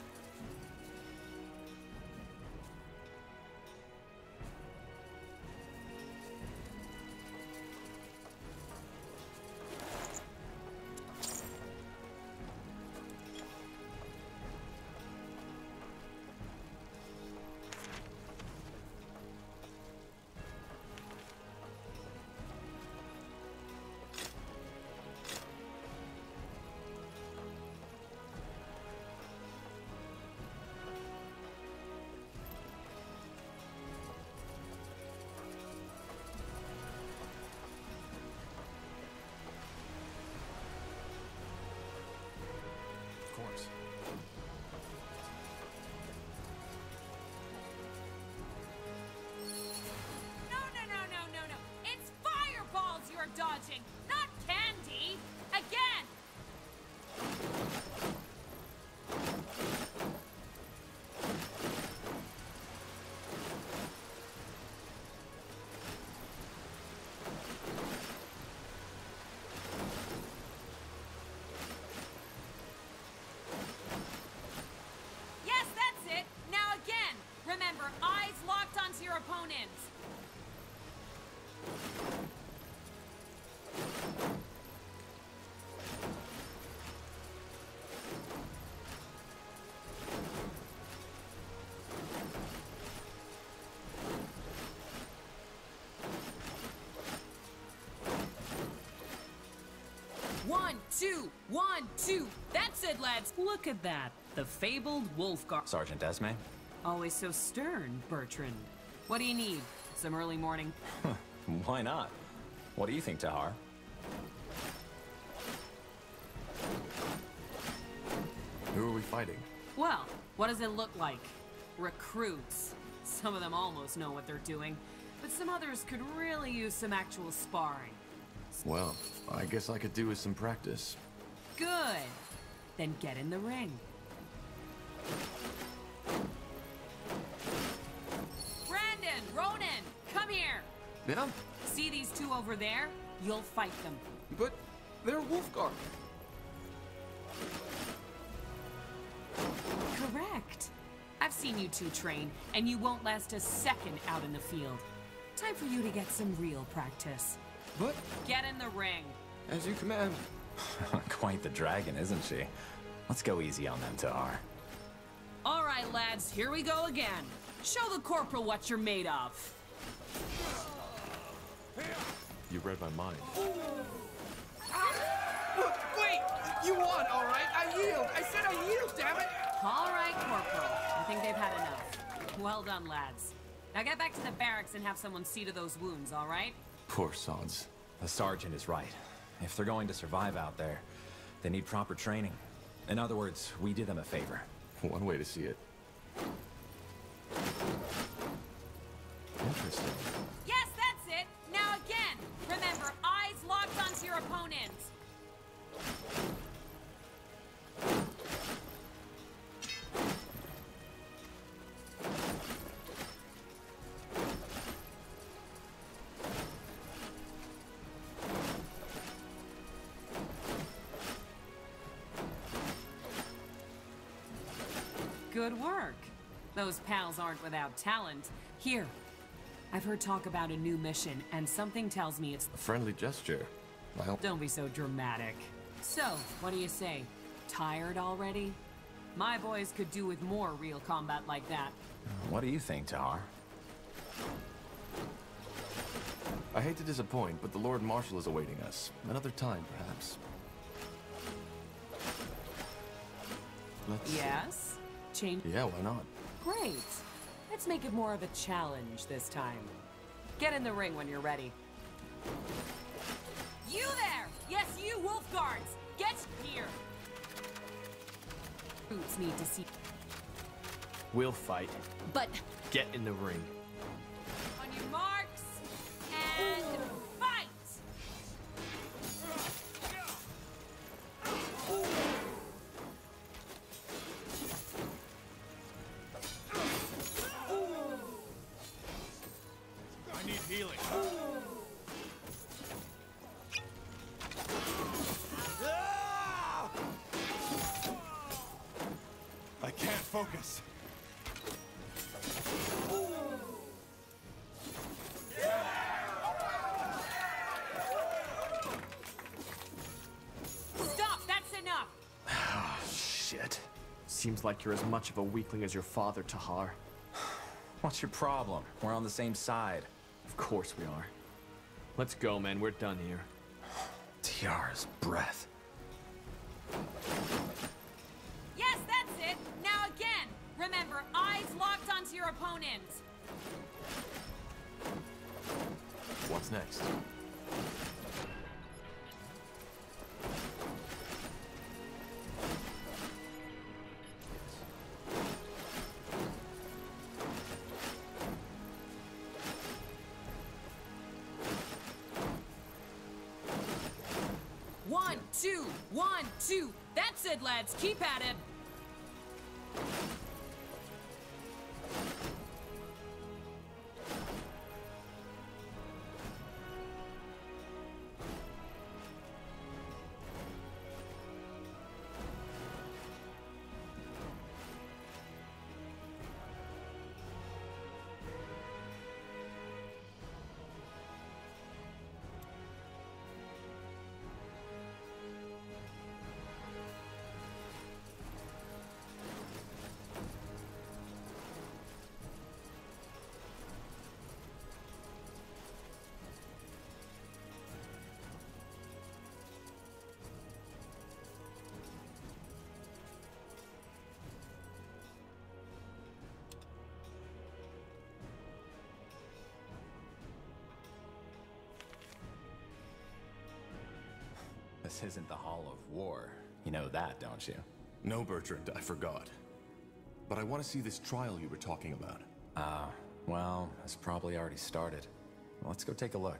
Dodging, not candy! Again! Yes, that's it! Now again! Remember, eyes locked onto your opponents! One, two. That's it, lads. Look at that. The fabled Wolfguard. Sergeant Esme? Always so stern, Bertrand. What do you need? Some early morning? Why not? What do you think, Tahar? Who are we fighting? Well, what does it look like? Recruits. Some of them almost know what they're doing, but some others could really use some actual sparring. Well, I guess I could do with some practice. Good. Then get in the ring. Brandon, Ronan, come here. Yeah? See these two over there? You'll fight them. But they're Wolfguard. Correct. I've seen you two train, and you won't last a second out in the field. Time for you to get some real practice. But... Get in the ring. As you command. Quite the dragon, isn't she? Let's go easy on them, Tahar. All right, lads, here we go again. Show the corporal what you're made of. You read my mind. Wait! You won, all right? I yield! I said I yield, damn it! All right, corporal. I think they've had enough. Well done, lads. Now get back to the barracks and have someone see to those wounds, all right? Poor sods. The sergeant is right. If they're going to survive out there, they need proper training. In other words, we did them a favor. One way to see it. Interesting. Yes, that's it! Now again! Remember, eyes locked onto your opponent! Good work. Those pals aren't without talent. Here, I've heard talk about a new mission, and something tells me it's... A friendly gesture. Well... Don't be so dramatic. So, what do you say? Tired already? My boys could do with more real combat like that. What do you think, Tahar? I hate to disappoint, but the Lord Marshal is awaiting us. Another time, perhaps. Let's... Yes? Change... Yeah, why not? Great. Let's make it more of a challenge this time. Get in the ring when you're ready. You there! Yes, you wolf guards! Get here! Boots need to see... We'll fight. But... Get in the ring. On your marks, and fight! I need healing. I can't focus. Stop! That's enough! Shit. Seems like you're as much of a weakling as your father, Tahar. What's your problem? We're on the same side. Of course we are. Let's go, man. We're done here. Tiara's breath. Yes, that's it! Now again! Remember, eyes locked onto your opponent! What's next? One, two, 1, 2. That's it, lads. Keep at it. This isn't the Hall of War. You know that, don't you? No, Bertrand, I forgot. But I want to see this trial you were talking about. Well, it's probably already started. Let's go take a look.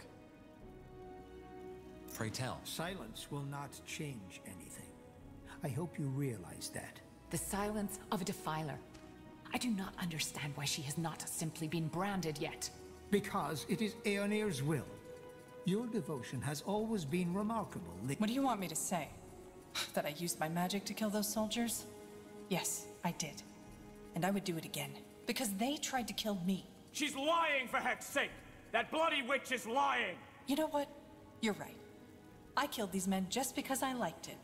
Pray tell. Silence will not change anything. I hope you realize that. The silence of a defiler. I do not understand why she has not simply been branded yet. Because it is Aeonir's will. Your devotion has always been remarkable. What do you want me to say? That I used my magic to kill those soldiers? Yes, I did. And I would do it again. Because they tried to kill me. She's lying, for heck's sake! That bloody witch is lying! You know what? You're right. I killed these men just because I liked it.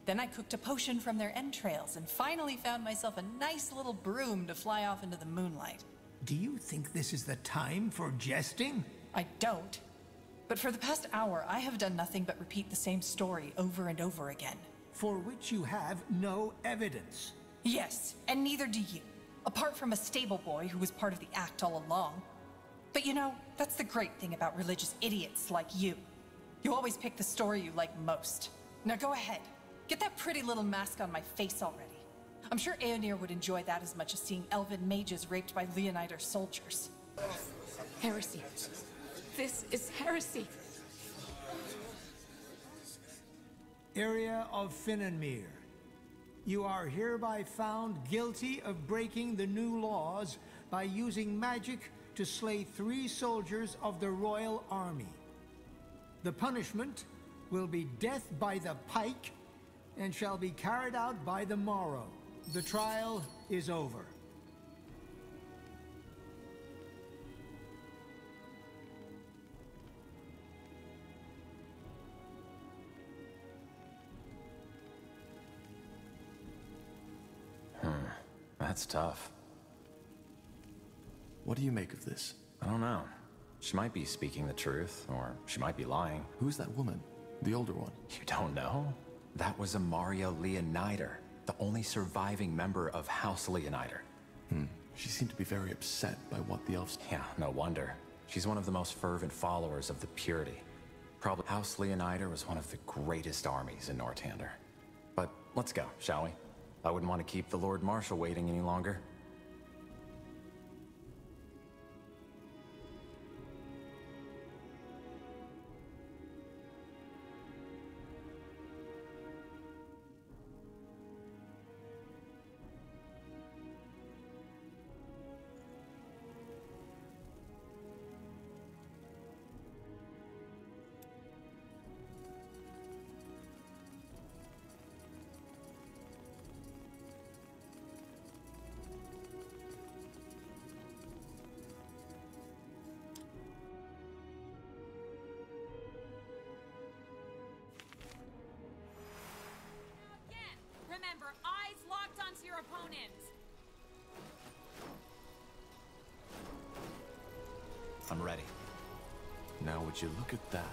Then I cooked a potion from their entrails and finally found myself a nice little broom to fly off into the moonlight. Do you think this is the time for jesting? I don't. But for the past hour, I have done nothing but repeat the same story over and over again. For which you have no evidence. Yes, and neither do you. Apart from a stable boy who was part of the act all along. But you know, that's the great thing about religious idiots like you. You always pick the story you like most. Now go ahead. Get that pretty little mask on my face already. I'm sure Aeonir would enjoy that as much as seeing elven mages raped by Leonider soldiers. Heresy. This is heresy. Area of Finnenmere. You are hereby found guilty of breaking the new laws by using magic to slay 3 soldiers of the royal army. The punishment will be death by the pike and shall be carried out by the morrow. The trial is over. That's tough. What do you make of this? I don't know. She might be speaking the truth, or she might be lying. Who's that woman? The older one? You don't know? That was Amaria Leonider, the only surviving member of House Leonider. She seemed to be very upset by what the elves... Yeah, no wonder. She's one of the most fervent followers of the Purity. Probably House Leonider was one of the greatest armies in Northander. But let's go, shall we? I wouldn't want to keep the Lord Marshal waiting any longer. Remember, eyes locked onto your opponents. I'm ready. Now would you look at that?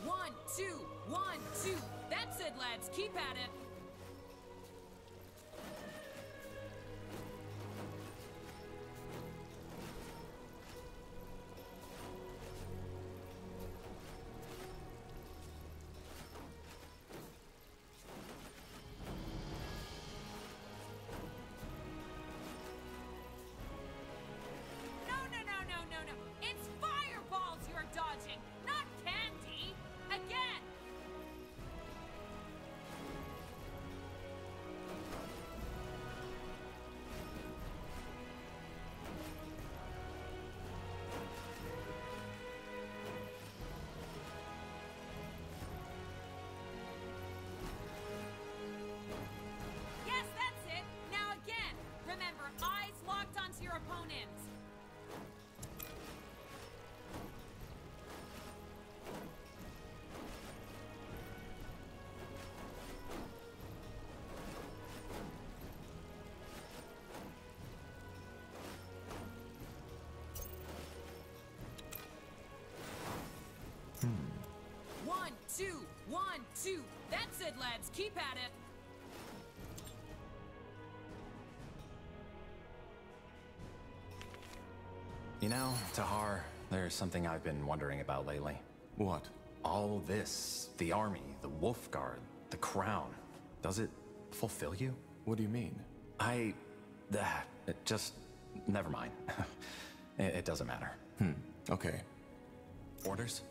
One, two, 1, 2. That's it, lads. Keep at it. It's fireballs you're dodging, not candy! Again! Yes, that's it! Now again! Remember, eyes locked onto your opponents. One, two, 1, 2. That's it, lads. Keep at it. You know, Tahar, there's something I've been wondering about lately. What? All this, the army, the Wolf Guard, the crown, does it fulfill you? What do you mean? It just, never mind. It doesn't matter. Okay. Orders?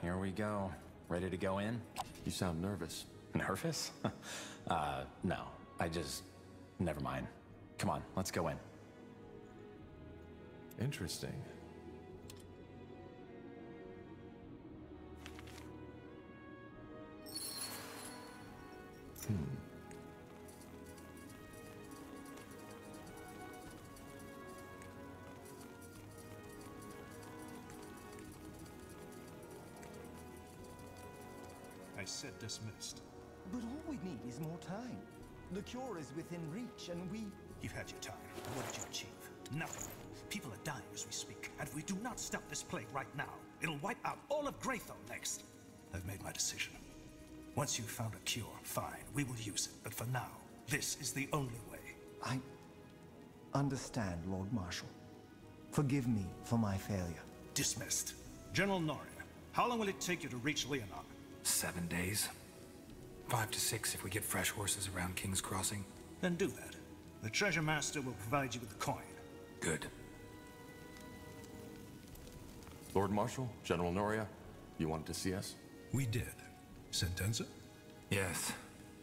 here we go. Ready to go in? You sound nervous. Nervous? No. Never mind. Come on, let's go in. Interesting. I said dismissed. But all we need is more time. The cure is within reach, and we... You've had your time. What did you achieve? Nothing. People are dying as we speak, and if we do not stop this plague right now, it'll wipe out all of Graythorn next. I've made my decision. Once you've found a cure, fine, we will use it. But for now, this is the only way. I understand, Lord Marshal. Forgive me for my failure. Dismissed. General Noria, how long will it take you to reach Leonon? 7 days. 5 to 6 if we get fresh horses around King's Crossing. Then do that. The Treasure Master will provide you with the coin. Good. Lord Marshal, General Noria, you wanted to see us? We did. Sentenza? Yes.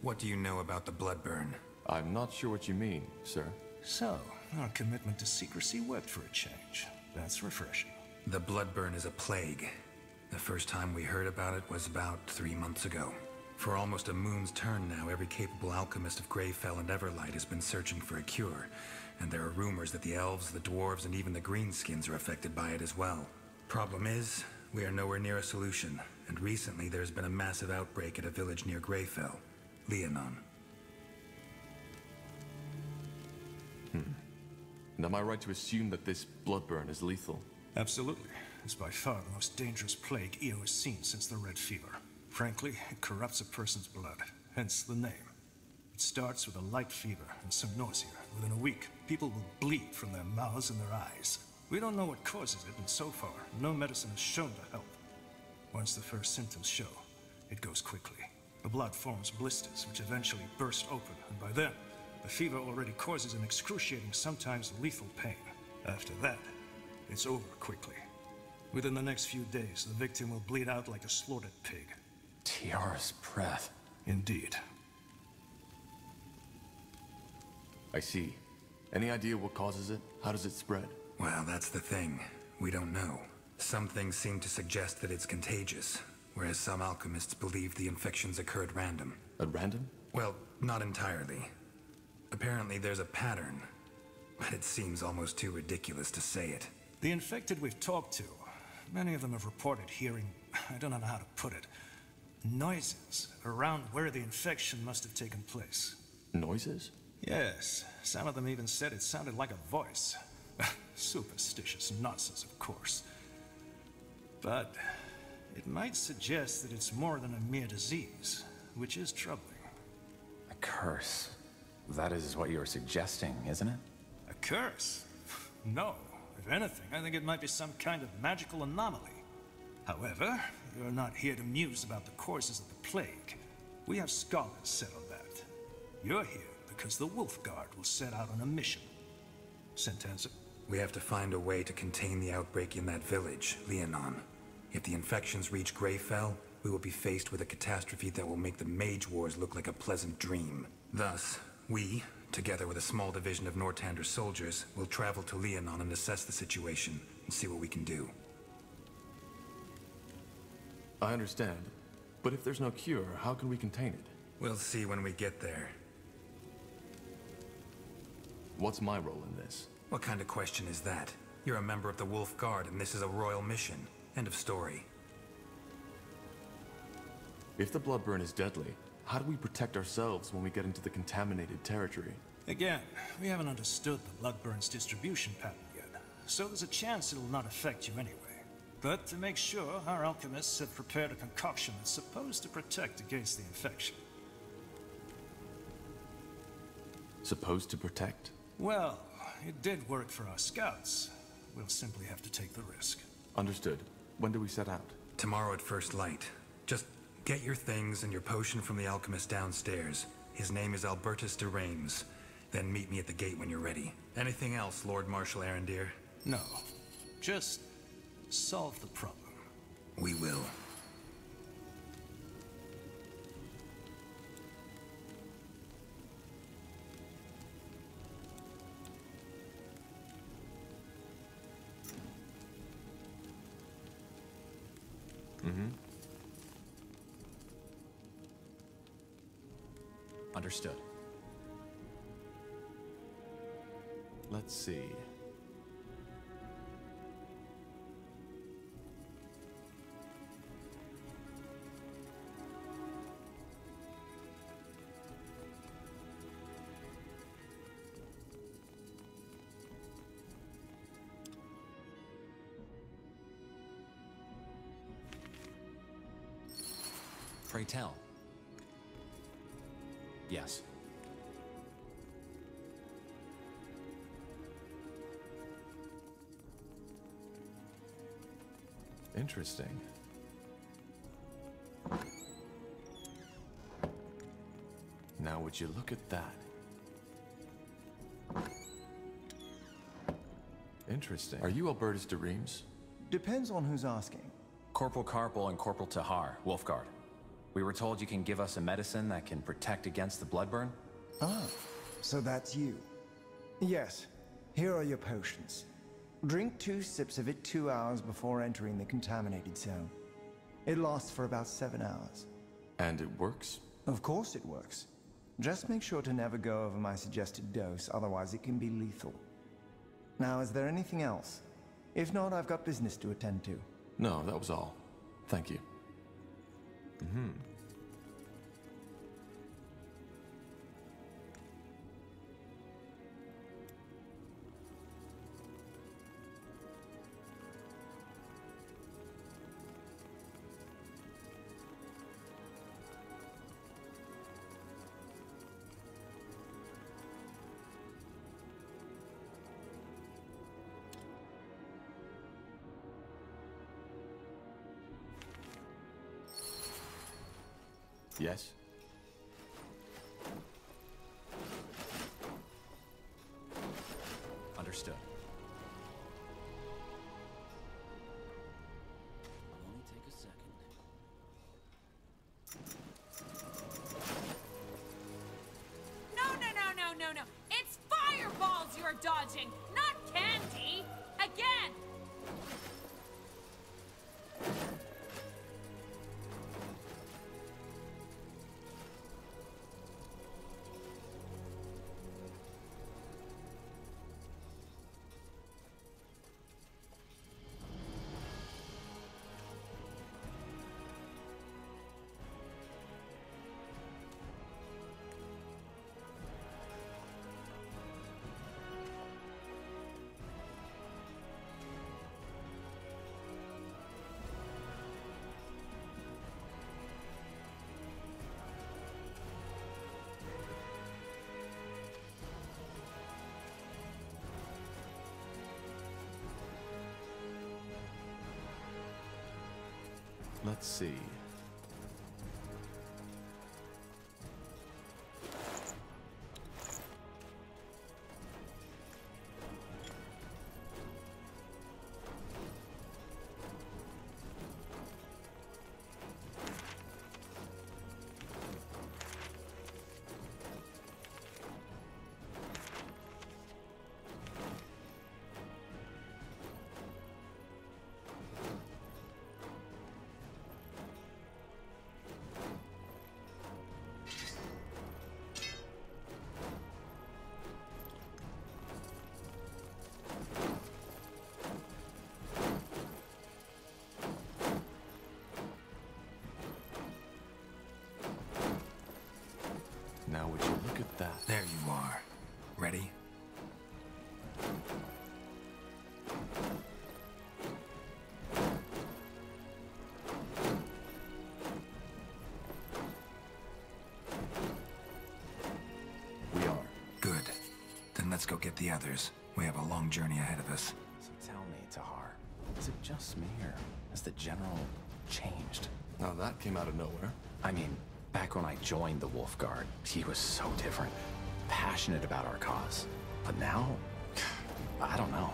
What do you know about the Bloodburn? I'm not sure what you mean, sir. So, our commitment to secrecy worked for a change. That's refreshing. The Bloodburn is a plague. The first time we heard about it was about 3 months ago. For almost a moon's turn now, every capable alchemist of Greyfell and Everlight has been searching for a cure. And there are rumors that the elves, the dwarves, and even the greenskins are affected by it as well. Problem is, we are nowhere near a solution. And recently there's been a massive outbreak at a village near Greyfell, Leonon. And am I right to assume that this Bloodburn is lethal? Absolutely. It's by far the most dangerous plague EO has seen since the Red Fever. Frankly, it corrupts a person's blood, hence the name. It starts with a light fever and some nausea. Within a week, people will bleed from their mouths and their eyes. We don't know what causes it, and so far, no medicine is shown to help. Once the first symptoms show, it goes quickly. The blood forms blisters, which eventually burst open, and by then, the fever already causes an excruciating, sometimes lethal pain. After that, it's over quickly. Within the next few days, the victim will bleed out like a slaughtered pig. Tiara's breath. Indeed. I see. Any idea what causes it? How does it spread? Well, that's the thing. We don't know. Some things seem to suggest that it's contagious, whereas some alchemists believe the infections occur at random. At random? Well, not entirely. Apparently there's a pattern, but it seems almost too ridiculous to say it. The infected we've talked to, many of them have reported hearing, I don't know how to put it, noises around where the infection must have taken place. Noises? Yes. Some of them even said it sounded like a voice. Superstitious nonsense, of course. But it might suggest that it's more than a mere disease, which is troubling. A curse. That is what you were suggesting, isn't it? A curse? No. If anything, I think it might be some kind of magical anomaly. However, you're not here to muse about the causes of the plague. We have scholars settle that. You're here because the Wolf Guard will set out on a mission. Sentenza? We have to find a way to contain the outbreak in that village, Leonon. If the infections reach Greyfell, we will be faced with a catastrophe that will make the Mage Wars look like a pleasant dream. Thus, we, together with a small division of Nortander's soldiers, will travel to Leonon and assess the situation and see what we can do. I understand. But if there's no cure, how can we contain it? We'll see when we get there. What's my role in this? What kind of question is that? You're a member of the Wolf Guard, and this is a royal mission. End of story. If the Bloodburn is deadly, how do we protect ourselves when we get into the contaminated territory? Again, we haven't understood the Bloodburn's distribution pattern yet, so there's a chance it'll not affect you anyway. But to make sure, our alchemists have prepared a concoction that's supposed to protect against the infection. Supposed to protect? Well, it did work for our scouts. We'll simply have to take the risk. Understood. When do we set out? Tomorrow at first light. Just get your things and your potion from the alchemist downstairs. His name is Albertus de Reims. Then meet me at the gate when you're ready. Anything else, Lord Marshal Arendir? No. Just solve the problem. We will. Understood. Let's see. Pray tell. Yes. Interesting. Now would you look at that? Interesting. Are you Albertus de Reims? Depends on who's asking. Corporal Carpel and Corporal Tahar, Wolfguard. We were told you can give us a medicine that can protect against the bloodburn? Ah, so that's you. Yes, here are your potions. Drink 2 sips of it 2 hours before entering the contaminated zone. It lasts for about 7 hours. And it works? Of course it works. Just make sure to never go over my suggested dose, otherwise it can be lethal. Now, is there anything else? If not, I've got business to attend to. No, that was all. Thank you. Yes? Understood. Only take a second. No. It's fireballs you're dodging, not candy! Again! Let's see. Now would you look at that? There you are. Ready? We are. Good. Then let's go get the others. We have a long journey ahead of us. So tell me, Tahar, is it just me or has the General changed? Now that came out of nowhere. I mean, back when I joined the Wolf Guard, he was so different. Passionate about our cause. But now, I don't know.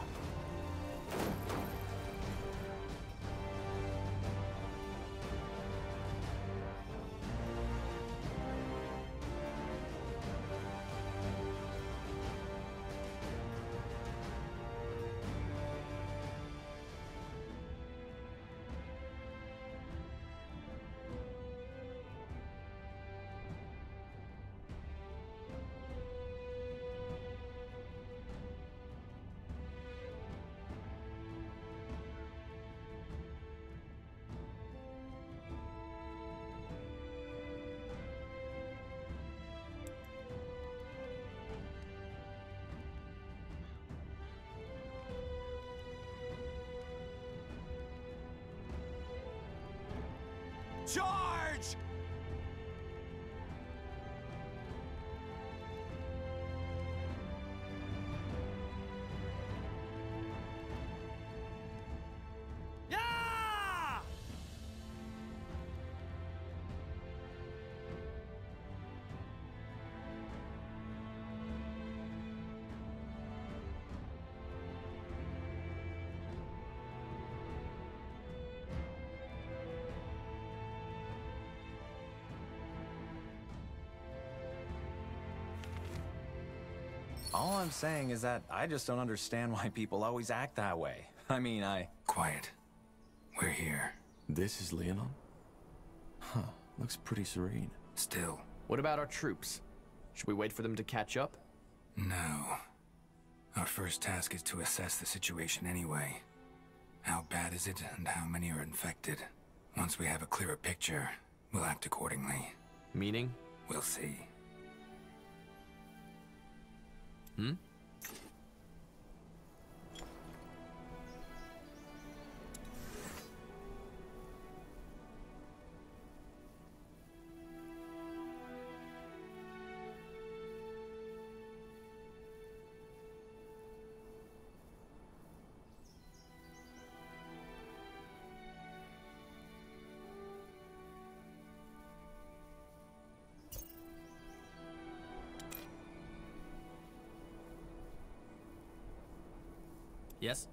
Charge! All I'm saying is that I just don't understand why people always act that way. I mean, Quiet. We're here. This is Leonon? Huh, looks pretty serene. Still. What about our troops? Should we wait for them to catch up? No. Our first task is to assess the situation anyway. How bad is it, and how many are infected? Once we have a clearer picture, we'll act accordingly. Meaning? We'll see. Hmm? Yes?